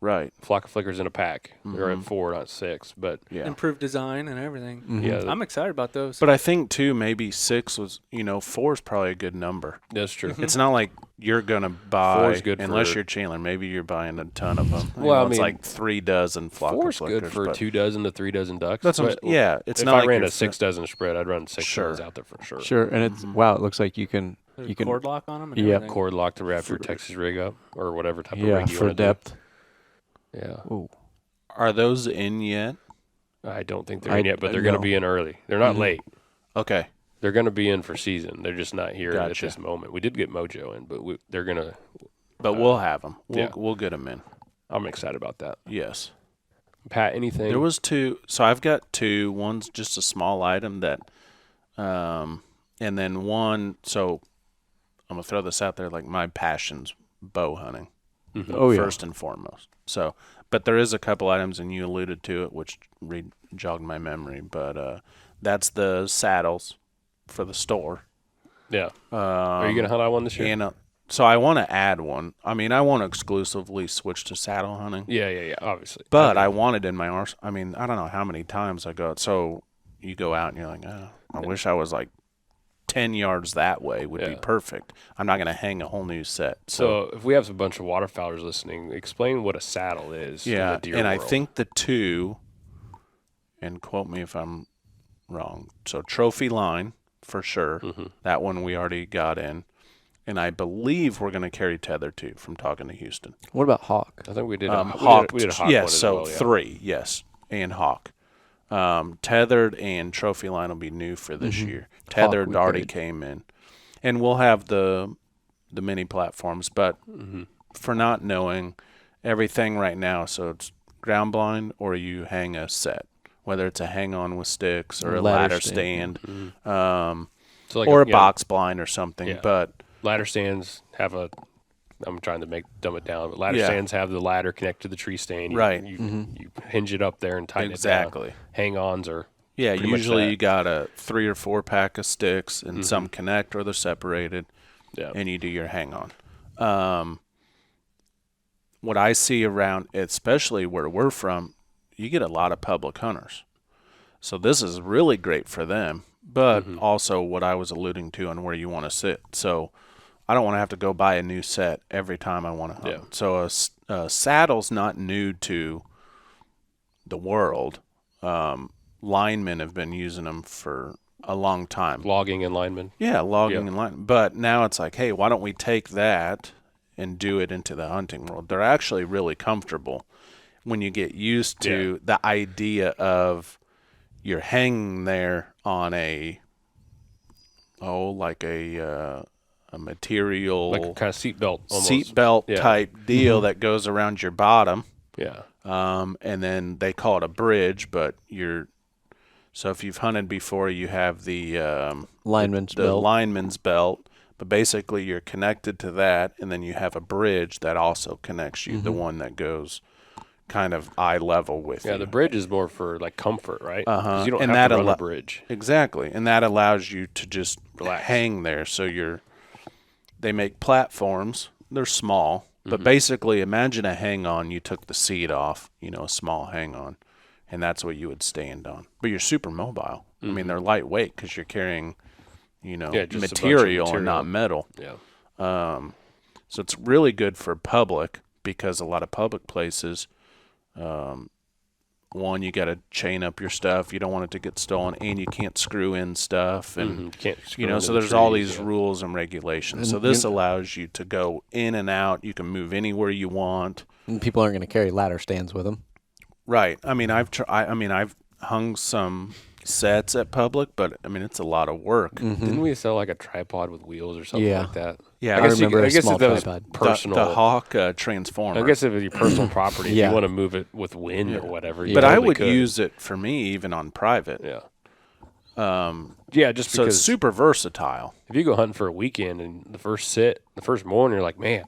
Right. Flock of Flickers in a pack. They're at 4, not 6. But Yeah. Improved design and everything. Mm-hmm. yeah, I'm excited about those. But I think too, maybe 6 was, 4 is probably a good number. that's true. It's not like you're gonna 4 buy is good unless for- you're Chandler. Maybe you're buying a ton of them. Well, I it's mean, like 3 dozen Flock 4 of is Flickers. good for but 2 dozen to 3 dozen ducks. That's what But I'm, yeah. It's if not I like ran you're a 6 dozen spread, I'd run 6 Sure. dozen out there for sure. Sure, and it's wow. It looks like you can There's you a can cord lock on them. And Yep. everything. Cord lock to wrap your Texas rig up or whatever type of rig you for want to depth. do. Yeah. Ooh. Are those in yet? I don't think they're in yet, but they're going to no. be in early. They're not late. Okay. They're going to be in for season. They're just not here at Gotcha. this moment. We did get Mojo in, but they're going to. But we'll have them. yeah. We'll get them in. I'm excited about that. Yes. Pat, anything? There was 2. So I've got 2. One's just a small item that, and then one. So I'm gonna throw this out there. Like my passion's bow hunting, Oh yeah. first and foremost. So, but there is a couple items, and you alluded to it, which jogged my memory. But that's the saddles for the store. Yeah. Are you going to hunt on one this year? And so I want to add one. I mean, I want to exclusively switch to saddle hunting. Yeah, obviously. But I want it in my arsenal. I mean, I don't know how many times I go. So you go out and you're like, oh, I wish I was like 10 yards that way would be perfect. I'm not going to hang a whole new set. So if we have a bunch of waterfowlers listening, explain what a saddle is. Yeah, in the deer and I world. think the 2, and quote me if I'm wrong. So trophy line for sure. That one we already got in. And I believe we're going to carry tether too from talking to Houston. What about Hawk? I think we did. Hawk. We did a Hawk yes, one as so well, yeah. 3, yes, and Hawk. Tethered and trophy line will be new for this year. Tethered we already carried. came in, and we'll have the mini platforms. But for not knowing everything right now, so it's ground blind or you hang a set, whether it's a hang on with sticks or a ladder stand, So like or a box blind or something. Yeah. But ladder stands have a. I'm trying to dumb it down, but ladder Yeah. stands have the ladder connected to the tree stand. Right. You hinge it up there and tighten Exactly. it down. Hang-ons are yeah, pretty much usually that. you got a 3 or 4 pack of sticks, and some connect or they're separated. Yeah. And you do your hang on. What I see around, especially where we're from, you get a lot of public hunters. So this is really great for them, but also what I was alluding to on where you want to sit. So I don't want to have to go buy a new set every time I want to hunt. Yeah. So a saddle's not new to the world. Linemen have been using them for a long time. logging and linemen. Yeah, logging Yeah. and linemen. But now it's like, hey, why don't we take that and do it into the hunting world? They're actually really comfortable when you get used to the idea of you're hanging there on a material, like a kind of seatbelt type deal that goes around your bottom. Yeah. And then they call it a bridge, but so if you've hunted before, you have the lineman's belt, but basically you're connected to that, and then you have a bridge that also connects you, the one that goes kind of eye level with you. Yeah, the bridge is more for like comfort, right? Uh-huh. You don't have to run a bridge. Exactly, and that allows you to just hang there. So they make platforms. They're small, but basically imagine a hang-on. You took the seat off, a small hang-on, and that's what you would stand on. But you're super mobile. I mean, they're lightweight because you're carrying, material and not metal. Yeah. So it's really good for public because a lot of public places, one, you got to chain up your stuff. You don't want it to get stolen, and you can't screw in stuff, and so there's all these rules and regulations. So this allows you to go in and out. You can move anywhere you want. And people aren't going to carry ladder stands with them. Right. I mean, I've hung some sets at public, but I mean, it's a lot of work. Didn't we sell like a tripod with wheels or something like that? Yeah, I remember a small tripod. Personal. The Hawk Transformer. I guess if it's your personal property, if you want to move it with wind or whatever. But I would use it for me even on private. Yeah. Just so it's super versatile. If you go hunting for a weekend and the first morning, you're like, man,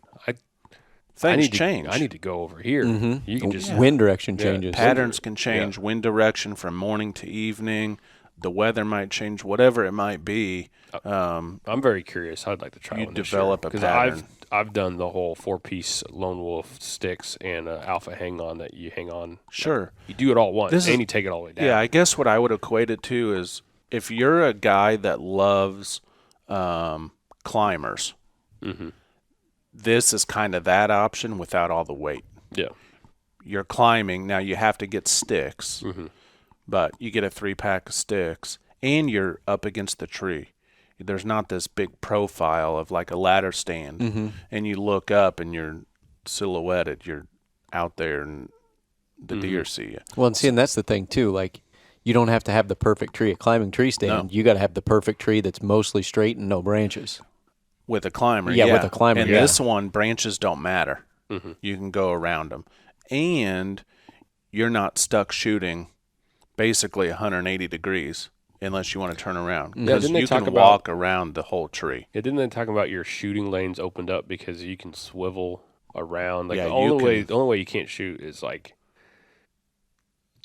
I need to go over here. You can just wind direction changes. Patterns can change. Wind direction from morning to evening. The weather might change. Whatever it might be. I'm very curious. I'd like to try one this year. You develop a pattern. I've done the whole 4-piece lone wolf sticks and alpha hang on that you hang on. Sure. You do it all once and you take it all the way down. Yeah, I guess what I would equate it to is if you're a guy that loves climbers. This is kind of that option without all the weight. Yeah. You're climbing. Now you have to get sticks, but you get a 3-pack of sticks, and you're up against the tree. There's not this big profile of like a ladder stand, and you look up and you're silhouetted. You're out there and the deer see you. Well, and that's the thing too. Like, you don't have to have the perfect tree, a climbing tree stand. No. You got to have the perfect tree that's mostly straight and no branches. With a climber, with a climber. And this one, branches don't matter. You can go around them. And you're not stuck shooting basically 180 degrees unless you want to turn around. Because you can walk around the whole tree. Yeah, didn't they talk about your shooting lanes opened up because you can swivel around? Like the only way you can't shoot is like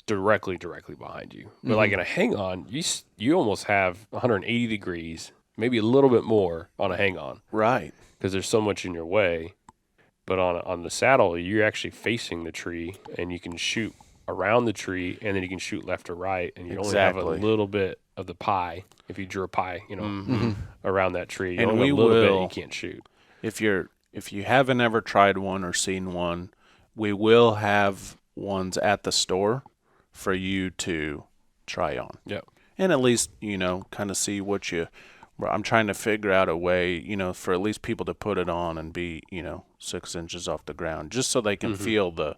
directly behind you. But like in a hang-on, you almost have 180 degrees, maybe a little bit more on a hang-on. Right. Because there's so much in your way. But on the saddle, you're actually facing the tree, and you can shoot around the tree, and then you can shoot left or right, and you only have a little bit of the pie. If you drew a pie, around that tree, you only have a little bit you can't shoot. If you haven't ever tried one or seen one, we will have ones at the store for you to try on. Yep. And at least, kind of see what I'm trying to figure out a way, for at least people to put it on and be, 6 inches off the ground, just so they can feel the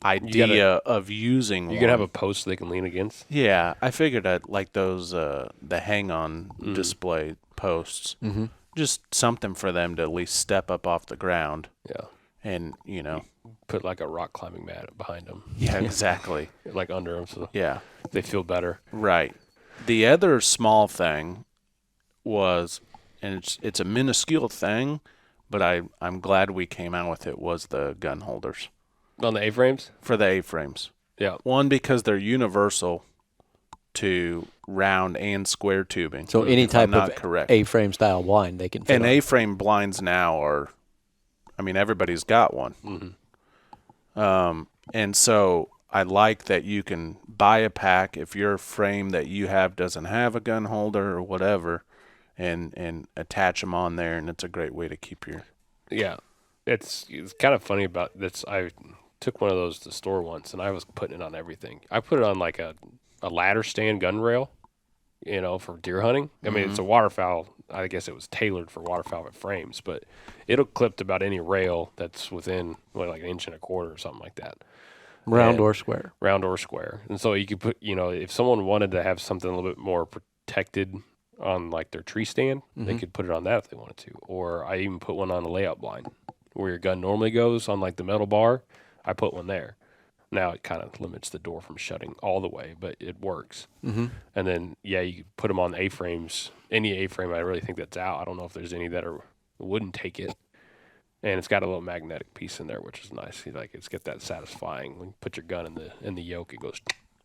idea of using one. You can have a post they can lean against? Yeah. I figured I'd like those, the hang-on display posts. Just something for them to at least step up off the ground. Yeah. And, put like a rock climbing mat behind them. Yeah, exactly. Like under them, so they feel better. Right. The other small thing was, and it's a minuscule thing, but I'm glad we came out with it, was the gun holders. On the A-frames? For the A-frames. Yeah. One, because they're universal to round and square tubing. So any type of A-frame style blind they can fit and on. A-frame blinds now are, everybody's got one. And so I like that you can buy a pack if your frame that you have doesn't have a gun holder or whatever, and attach them on there, and it's a great way to keep your... Yeah. It's kind of funny about this. I took one of those to the store once, and I was putting it on everything. I put it on like a ladder stand gun rail, for deer hunting. I mean, it's a waterfowl. I guess it was tailored for waterfowl with frames, but it'll clip to about any rail that's within like 1.25 inches or something like that. Round or square. Round or square. And so you could put, if someone wanted to have something a little bit more protected on like their tree stand. They could put it on that if they wanted to. Or I even put one on a layout blind where your gun normally goes on like the metal bar. I put one there. Now it kind of limits the door from shutting all the way, but it works. And then, you put them on the A-frames. Any A-frame, I really think that's out. I don't know if there's any that wouldn't take it. And it's got a little magnetic piece in there, which is nice. It's got that satisfying. When you put your gun in the yoke, it goes.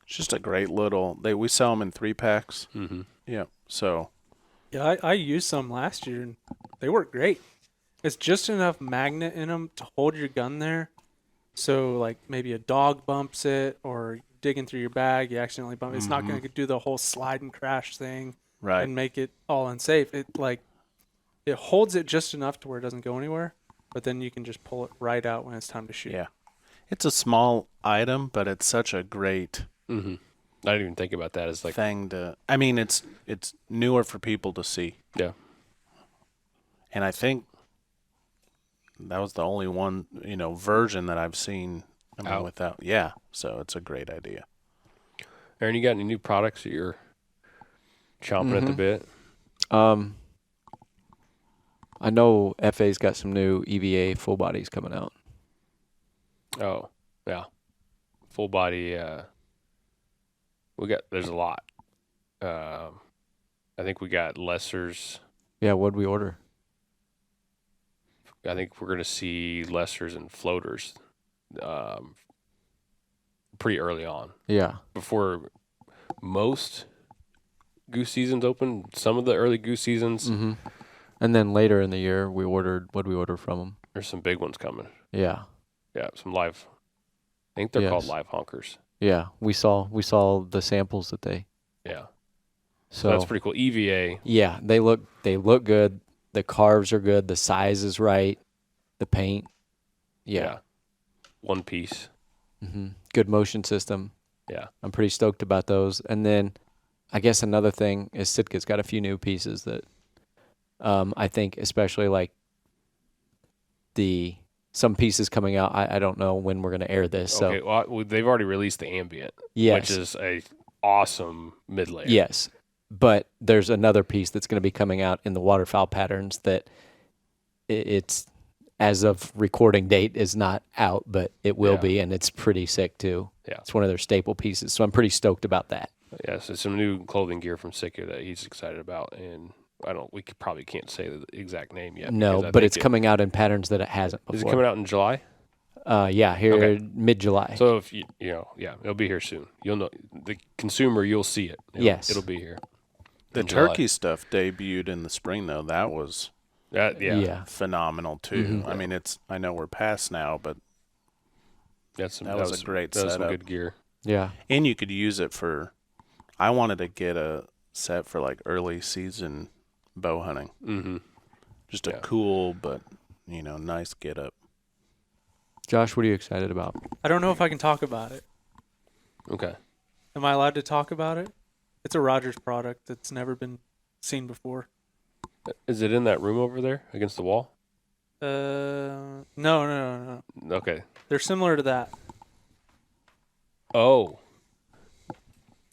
It's just a great little. We sell them in 3-packs. Yeah. So. Yeah, I used some last year and they work great. It's just enough magnet in them to hold your gun there. So like maybe a dog bumps it, or digging through your bag, you accidentally bump it. It's not going to do the whole slide and crash thing, right, and make it all unsafe. It holds it just enough to where it doesn't go anywhere, but then you can just pull it right out when it's time to shoot. Yeah, it's a small item, but it's such a great. I didn't even think about that as like thing to. I mean, it's newer for people to see. Yeah, and I think that was the only one, version that I've seen without. Yeah, so it's a great idea. Aaron, you got any new products that you're chomping at the bit? I know FA's got some new EVA full bodies coming out. Oh, yeah. Full body, there's a lot. I think we got lessers. Yeah, what'd we order? I think we're going to see lessers and floaters pretty early on. Yeah. Before most goose seasons open, some of the early goose seasons. And then later in the year, what'd we order from them? There's some big ones coming. Yeah. Yeah, some live. I think they're called live honkers. Yeah, we saw the samples that they. Yeah. So that's pretty cool. EVA. Yeah, they look good. The carves are good. The size is right. The paint. Yeah. One piece. Good motion system. Yeah. I'm pretty stoked about those. And then I guess another thing is Sitka's got a few new pieces that I think especially like some pieces coming out. I don't know when we're going to air this. Okay, so. well, they've already released the Ambient, yes. which is a awesome mid-layer. Yes. But there's another piece that's going to be coming out in the waterfowl patterns that it's, as of recording date, is not out, but it will be, and it's pretty sick too. Yeah. It's one of their staple pieces, so I'm pretty stoked about that. Yeah, so some new clothing gear from Sitka that he's excited about, and we probably can't say the exact name yet. No, but it's coming out in patterns that it hasn't before. Is it coming out in July? Mid-July. So if it'll be here soon. You'll know, the consumer, you'll see it. It'll be here. The turkey stuff debuted in the spring, though. That was phenomenal too. I mean, I know we're past now, but that was a great setup. Some good gear. Yeah, and you could use it for. I wanted to get a set for like early season bow hunting. Just a cool but nice get up. Josh, what are you excited about? I don't know if I can talk about it. Okay. Am I allowed to talk about it? It's a Rogers product that's never been seen before. Is it in that room over there against the wall? No. Okay. They're similar to that. Oh.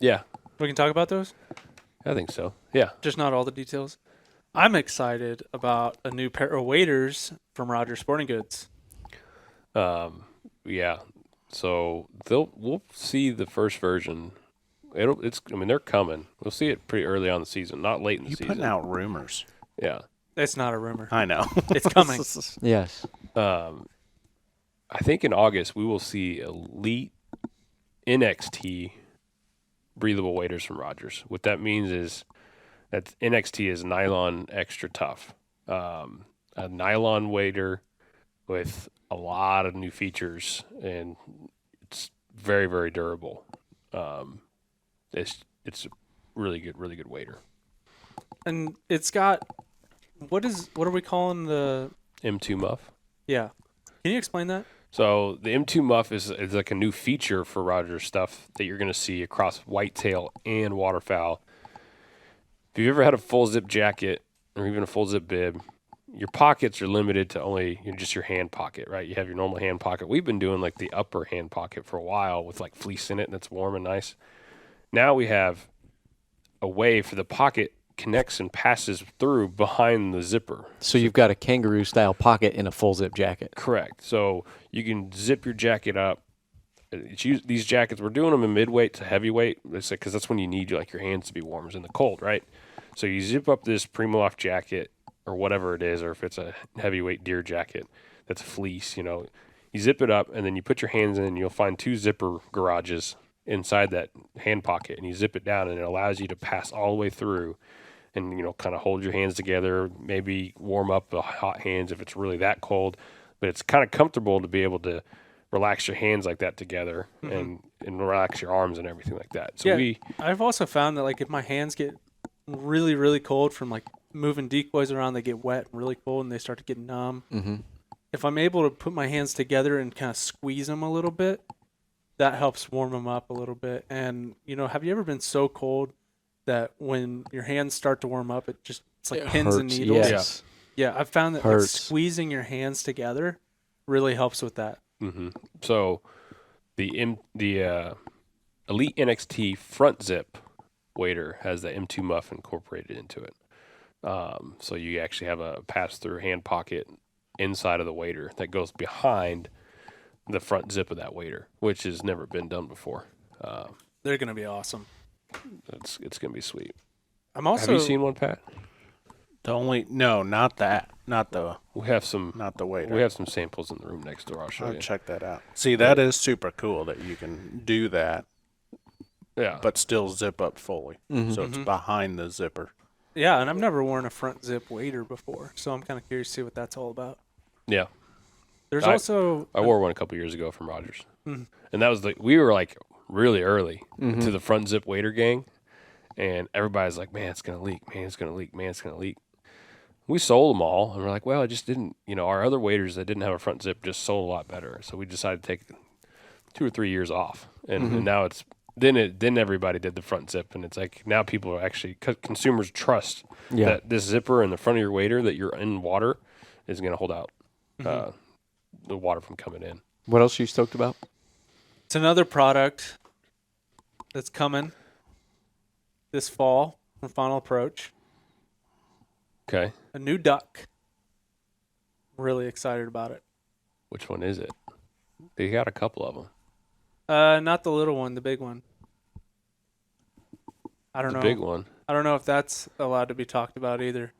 Yeah. We can talk about those? I think so. Yeah. Just not all the details. I'm excited about a new pair of waders from Rogers Sporting Goods. Yeah. So we'll see the first version. They're coming. We'll see it pretty early on in the season, not late in the season. You're putting out rumors. Yeah. It's not a rumor. I know. It's coming. Yes. I think in August we will see Elite NXT breathable waders from Rogers. What that means is that NXT is nylon extra tough. A nylon wader with a lot of new features, and it's very, very durable. It's a really good wader. And it's got what are we calling the M2 muff? Yeah. Can you explain that? So the M2 muff is like a new feature for Rogers stuff that you're going to see across whitetail and waterfowl. If you've ever had a full zip jacket or even a full zip bib, your pockets are limited to only just your hand pocket, right? You have your normal hand pocket. We've been doing like the upper hand pocket for a while with like fleece in it, and it's warm and nice. Now we have a way for the pocket connects and passes through behind the zipper. So you've got a kangaroo-style pocket in a full-zip jacket. Correct. So you can zip your jacket up. These jackets, we're doing them in midweight to heavyweight, because that's when you need your hands to be warm in the cold, right? So you zip up this Primaloft jacket or whatever it is, or if it's a heavyweight deer jacket that's fleece, you zip it up and then you put your hands in and you'll find 2 zipper garages inside that hand pocket, and you zip it down and it allows you to pass all the way through and, kind of hold your hands together, maybe warm up the hot hands if it's really that cold, but it's kind of comfortable to be able to relax your hands like that together and relax your arms and everything like that. So I've also found that if my hands get really, really cold from moving decoys around, they get wet and really cold and they start to get numb. Mm-hmm. If I'm able to put my hands together and kind of squeeze them a little bit, that helps warm them up a little bit. And, have you ever been so cold that when your hands start to warm up, it's like pins and needles? Yes. Yeah, I've found that squeezing your hands together really helps with that. Mm-hmm. So the Elite NXT front zip wader has the M2 muff incorporated into it. So you actually have a pass-through hand pocket inside of the wader that goes behind the front zip of that wader, which has never been done before. They're going to be awesome. It's going to be sweet. Have you seen one, Pat? Not that. We have some. Not the wader. We have some samples in the room next door. I'll check that out. See, that is super cool that you can do that. Yeah. But still zip up fully. Mm-hmm. So it's behind the zipper. Yeah, and I've never worn a front zip wader before, so I'm kind of curious to see what that's all about. Yeah. I wore one a couple years ago from Rogers. Mm-hmm. And that was we were really early to the front zip wader gang, and everybody's like, man, it's going to leak, man, it's going to leak, man, it's going to leak. We sold them all, and we're like, well, it just didn't, our other waders that didn't have a front zip just sold a lot better. So we decided to take 2 or 3 years off. And now it's, then everybody did the front zip, and it's now people are actually, consumers trust that this zipper in the front of your wader that you're in water is going to hold out the water from coming in. What else are you stoked about? It's another product that's coming this fall from Final Approach. Okay. A new duck. Really excited about it. Which one is it? They got a couple of them. Not the little one, the big one. I don't know. The big one. I don't know if that's allowed to be talked about either.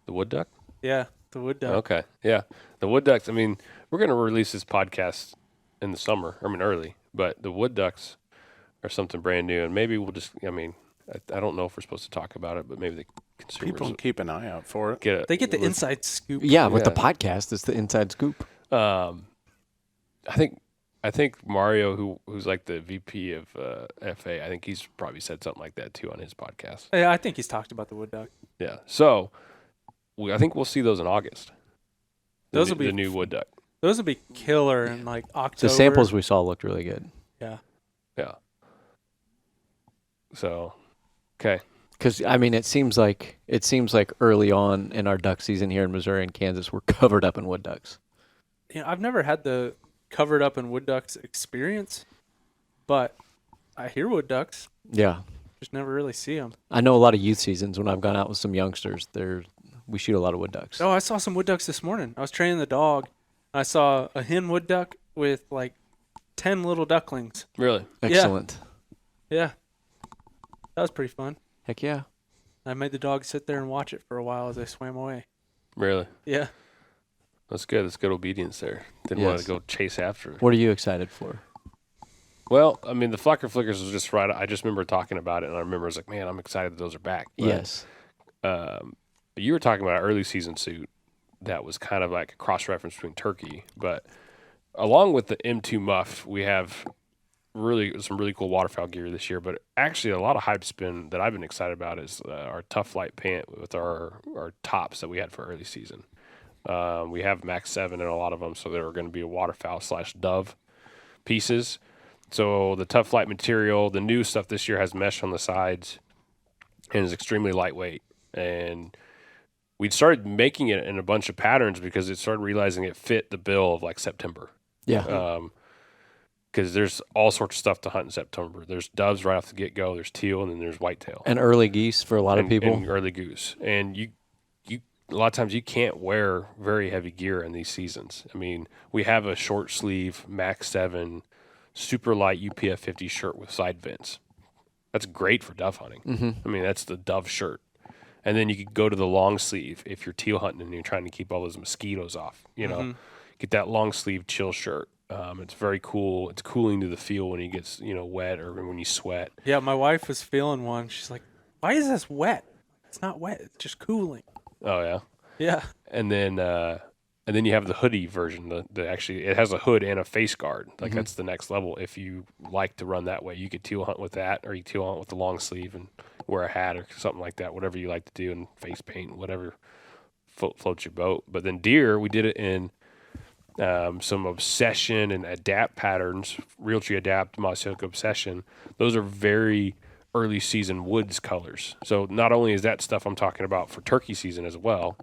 The wood duck? Yeah, the wood duck. Okay. Yeah. The wood ducks, we're going to release this podcast in the summer, early, but the wood ducks are something brand new, and maybe we'll just, I don't know if we're supposed to talk about it, but maybe the consumers people keep an eye out for it. They get the inside scoop. Yeah, with the podcast, it's the inside scoop. I think Mario, who's the VP of FA, I think he's probably said something like that too on his podcast. Yeah, I think he's talked about the wood duck. Yeah, so I think we'll see those in August. Those will be the new wood duck. Those will be killer in October. The samples we saw looked really good. Yeah. Yeah. So, okay. Because it seems like early on in our duck season here in Missouri and Kansas, we're covered up in wood ducks. I've never had the covered up in wood ducks experience, but I hear wood ducks. Yeah. Just never really see them. I know a lot of youth seasons when I've gone out with some youngsters. We shoot a lot of wood ducks. Oh, I saw some wood ducks this morning. I was training the dog. I saw a hen wood duck with 10 little ducklings. Really? Excellent. Yeah. That was pretty fun. Heck yeah. I made the dog sit there and watch it for a while as they swam away. Really? Yeah. That's good. That's good obedience there. Didn't want to go chase after it. What are you excited for? Well, the Flocker Flickers was just right. I just remember talking about it, and I remember I was like, man, I'm excited that those are back. But, yes. You were talking about an early season suit that was kind of like a cross-reference between turkey. But along with the M2 muff, we have some really cool waterfowl gear this year. But actually, a lot of hype spin that I've been excited about is our Tough Light pant with our tops that we had for early season. We have Max 7 in a lot of them, so they're going to be a waterfowl/dove pieces. So the Tough Light material, the new stuff this year has mesh on the sides and is extremely lightweight. And we started making it in a bunch of patterns because it started realizing it fit the bill of September. Yeah. because there's all sorts of stuff to hunt in September. There's doves right off the get-go. There's teal, and then there's whitetail. And early geese for a lot of people. And early goose. And you a lot of times you can't wear very heavy gear in these seasons. I mean, we have a short sleeve Max 7 super light UPF 50 shirt with side vents. That's great for dove hunting. Mm-hmm. I mean, that's the dove shirt. And then you could go to the long sleeve if you're teal hunting and you're trying to keep all those mosquitoes off. You know, get that long sleeve chill shirt. It's very cool. It's cooling to the feel when it gets, wet or when you sweat. Yeah, my wife was feeling one. She's like, "Why is this wet? It's not wet. It's just cooling." Oh yeah. Yeah. And then you have the hoodie version. The actually it has a hood and a face guard. Like that's the next level. If you like to run that way, you could teal hunt with that, or you teal hunt with the long sleeve and wear a hat or something like that. Whatever you like to do, and face paint, whatever floats your boat. But then deer, we did it in some Obsession and Adapt patterns. Realtree Adapt, Mossyoke Obsession. Those are very early season woods colors. So not only is that stuff I'm talking about for turkey season as well,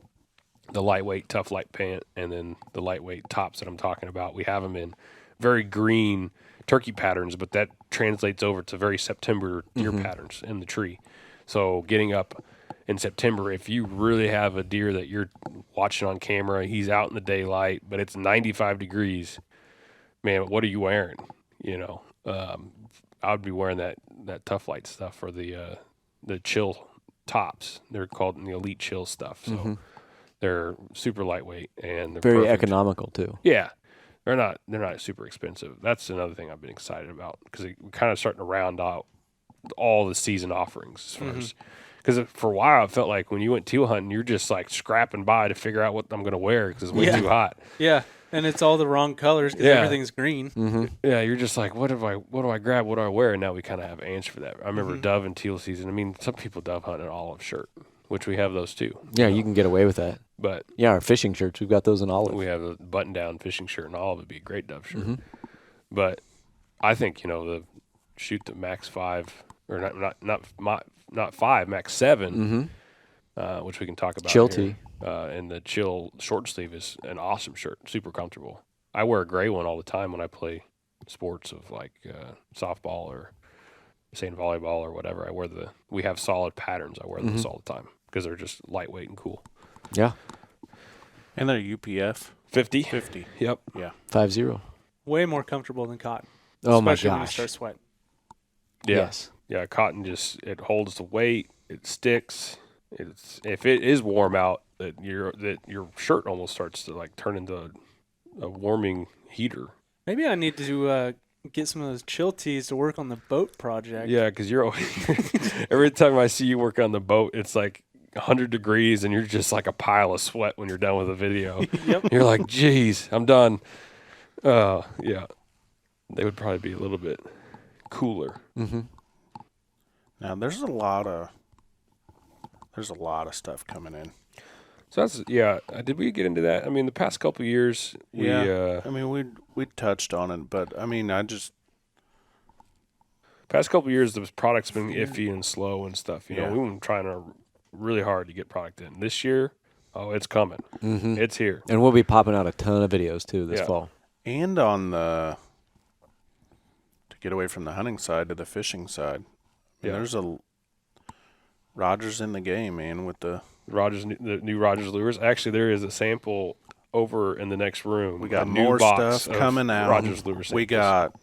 the lightweight tough light pant and then the lightweight tops that I'm talking about, we have them in very green turkey patterns, but that translates over to very September deer patterns in the tree. So getting up in September, if you really have a deer that you're watching on camera, he's out in the daylight, but it's 95 degrees, man, what are you wearing? I would be wearing that tough light stuff for the chill tops. They're called the Elite Chill stuff. So they're super lightweight and they're very perfect. economical too. Yeah, they're not super expensive. That's another thing I've been excited about because we're kind of starting to round out all the season offerings as far as. Because for a while, it felt like when you went teal hunting, you're just like scrapping by to figure out what I'm going to wear because it's way too hot. Yeah, and it's all the wrong colors because everything's green. Yeah, you're just like, what do I grab? What do I wear? And now we kind of have an answer for that. I remember dove and teal season. I mean, some people dove hunt an olive shirt, which we have those too. Yeah, you can get away with that. But yeah, our fishing shirts, we've got those in olive. We have a button-down fishing shirt in olive. Would be a great dove shirt. But I think the Max 5 or not 5, Max 7, which we can talk about. Chill here. And the chill short sleeve is an awesome shirt, super comfortable. I wear a gray one all the time when I play sports of like softball or sand volleyball or whatever. We have solid patterns. I wear those all the time because they're just lightweight and cool. Yeah. And they're UPF 50. 50. Yep. Yeah. 50. Way more comfortable than cotton. Oh my Especially when you gosh. start sweating. Yeah. Yes. Yeah, cotton it holds the weight. It sticks. If it is warm out, that your shirt almost starts to like turn into a warming heater. Maybe I need to get some of those chill tees to work on the boat project. Yeah, because you're every time I see you work on the boat, it's like 100 degrees and you're just like a pile of sweat when you're done with the video. You're like, geez, I'm done. Yeah, they would probably be a little bit cooler. Now there's a lot of stuff coming in. So that's did we get into that? I mean, the past couple of years, we touched on it, but I mean, past couple of years, the product's been iffy and slow and stuff. We've been trying really hard to get product in. This year, it's coming. It's here, and we'll be popping out a ton of videos too this fall. And on to get away from the hunting side to the fishing side. There's a Rogers in the game, man, with the new Rogers lures. Actually, there is a sample over in the next room. We got more stuff coming out. Rogers lure samples. We've got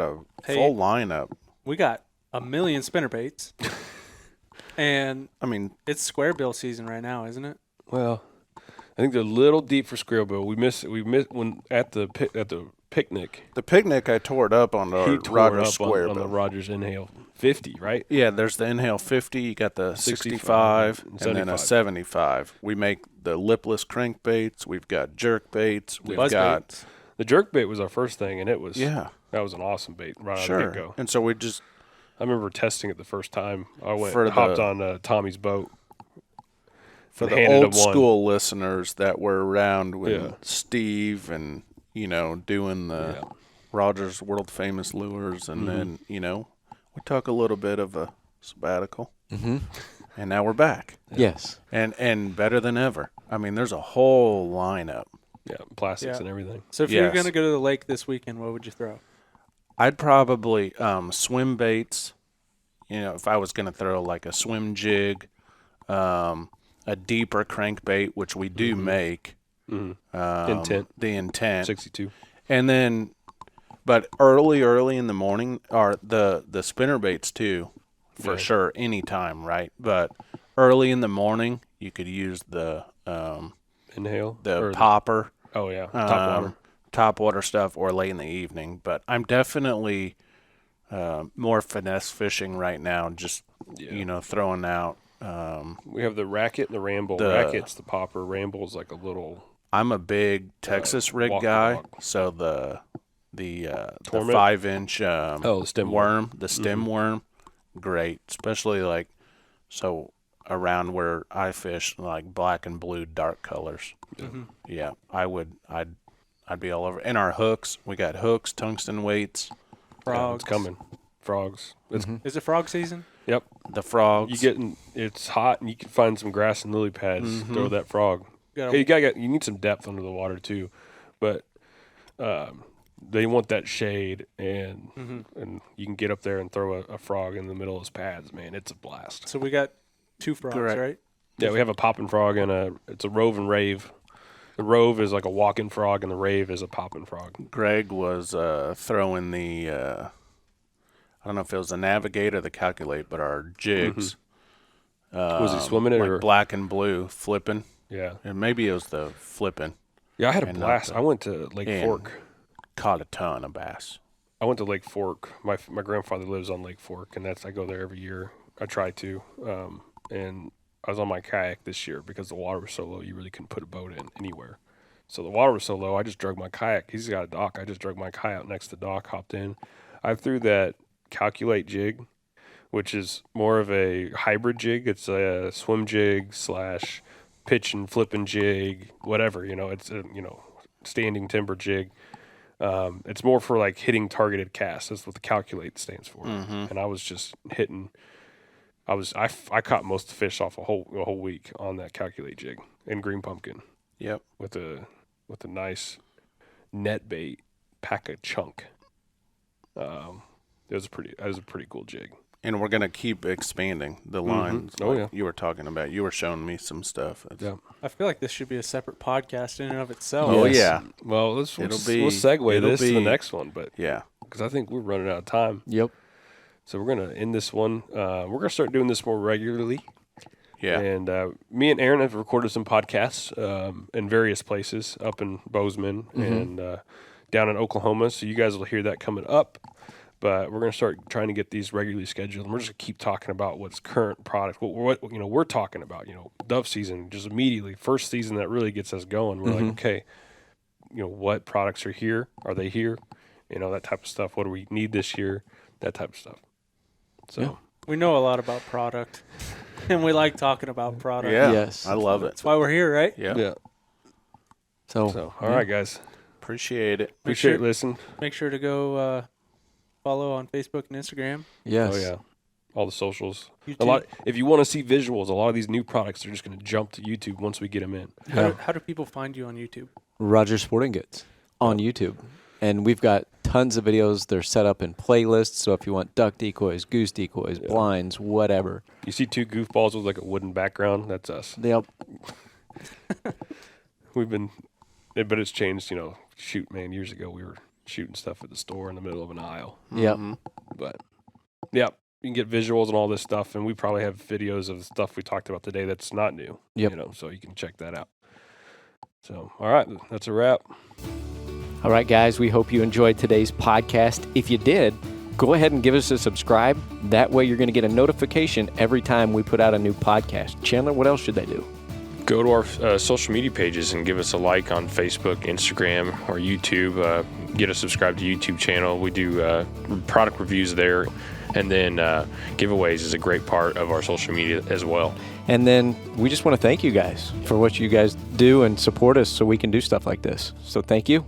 a full lineup. We got 1 million spinnerbaits. And I mean, it's square bill season right now, isn't it? Well, I think they're a little deep for square bill. We missed when at the picnic. The picnic, I tore it up on the Rogers square on bill. the Rogers Inhale 50, right? Yeah, there's the Inhale 50. You got the 65 and then a 75. We make the lipless crankbaits. We've got jerk baits. We've got the jerk bait was our first thing, and it was that was an awesome bait right out of the get-go. And so I remember testing it the first time. I hopped on Tommy's boat. For the old school listeners that were around when Steve and, doing the Rogers world famous lures. And then, we took a little bit of a sabbatical. And now we're back. Yes. And better than ever. I mean, there's a whole lineup Yeah, plastics and everything. So if you're going to go to the lake this weekend, what would you throw? I'd probably swim baits. You know, if I was going to throw like a swim jig, a deeper crankbait, which we do make. Intent. The intent. 62. And then, but early in the morning, are the spinner baits too, for sure, anytime, right? But early in the morning, you could use the Inhale? the popper. Oh, yeah. Top water stuff, or late in the evening. But I'm definitely more finesse fishing right now, just, throwing out. We have the racket and the ramble. Racket's the popper. Ramble's like a little. I'm a big Texas rig guy, so the 5-inch the stem worm, the stem worm, great, especially like around where I fish, like black and blue dark colors. Yeah, I'd be all over. And our hooks, we got hooks, tungsten weights. Frogs. It's coming. Frogs. Is it frog season? Yep. The frogs. It's hot, and you can find some grass and lily pads. Throw that frog. You need some depth under the water too, but they want that shade, and you can get up there and throw a frog in the middle of those pads. Man, it's a blast. So we got 2 frogs, right? Yeah, we have a popping frog and it's a rove and rave. The rove is like a walking frog, and the rave is a popping frog. Greg was throwing the I don't know if it was the Navigator or the Calculate, but our jigs. Was he swimming it like or black and blue flipping? Yeah, and maybe it was the flipping. Yeah, I had a blast. I went to Lake Fork. Caught a ton of bass. I went to Lake Fork. My grandfather lives on Lake Fork, and I go there every year. I try to. And I was on my kayak this year because the water was so low, you really couldn't put a boat in anywhere. So the water was so low, I just drug my kayak. He's got a dock. I just drug my kayak next to the dock, hopped in. I threw that Calculate jig, which is more of a hybrid jig. It's a swim jig / pitch and flipping jig, whatever. It's a standing timber jig. It's more for like hitting targeted casts. That's what the Calculate stands for. And I was just hitting. I caught most of the fish off a whole week on that Calculate jig in green pumpkin. Yep. With a nice net bait pack a chunk. It was a pretty cool jig. And we're gonna keep expanding the lines. You were talking about. You were showing me some stuff. I feel like this should be a separate podcast in and of itself. Oh yeah. Well, we'll segue this to the next one, but because I think we're running out of time. Yep. So we're gonna end this one. We're gonna start doing this more regularly. Yeah. And me and Aaron have recorded some podcasts in various places, up in Bozeman and down in Oklahoma. So you guys will hear that coming up. But we're going to start trying to get these regularly scheduled, and we're just going to keep talking about what's current product. What we're talking about, dove season, just immediately first season that really gets us going. We're like, okay, what products are here? Are they here? That type of stuff. What do we need this year? That type of stuff. So we know a lot about product, and we like talking about product. Yeah, yes, I love it. That's why we're here, right? Yeah. So all right, guys. Appreciate it. Appreciate listening. Make sure to go. Follow on Facebook and Instagram. Yes. Oh yeah. All the socials. YouTube. If you want to see visuals, a lot of these new products are just going to jump to YouTube once we get them in. How do people find you on YouTube? Roger Sporting Goods on YouTube. And we've got tons of videos. They're set up in playlists. So if you want duck decoys, goose decoys, blinds, whatever. You see 2 goofballs with like a wooden background? That's us. Yep. But it's changed, shoot, man, years ago we were shooting stuff at the store in the middle of an aisle. Yep. But, you can get visuals and all this stuff, and we probably have videos of the stuff we talked about today that's not new. Yep. So you can check that out. So, all right, that's a wrap. All right, guys, we hope you enjoyed today's podcast. If you did, go ahead and give us a subscribe. That way you're going to get a notification every time we put out a new podcast. Chandler, what else should they do? Go to our social media pages and give us a like on Facebook, Instagram, or YouTube. Get us subscribed to YouTube channel. We do product reviews there. And then giveaways is a great part of our social media as well. And then we just want to thank you guys for what you guys do and support us so we can do stuff like this. So thank you.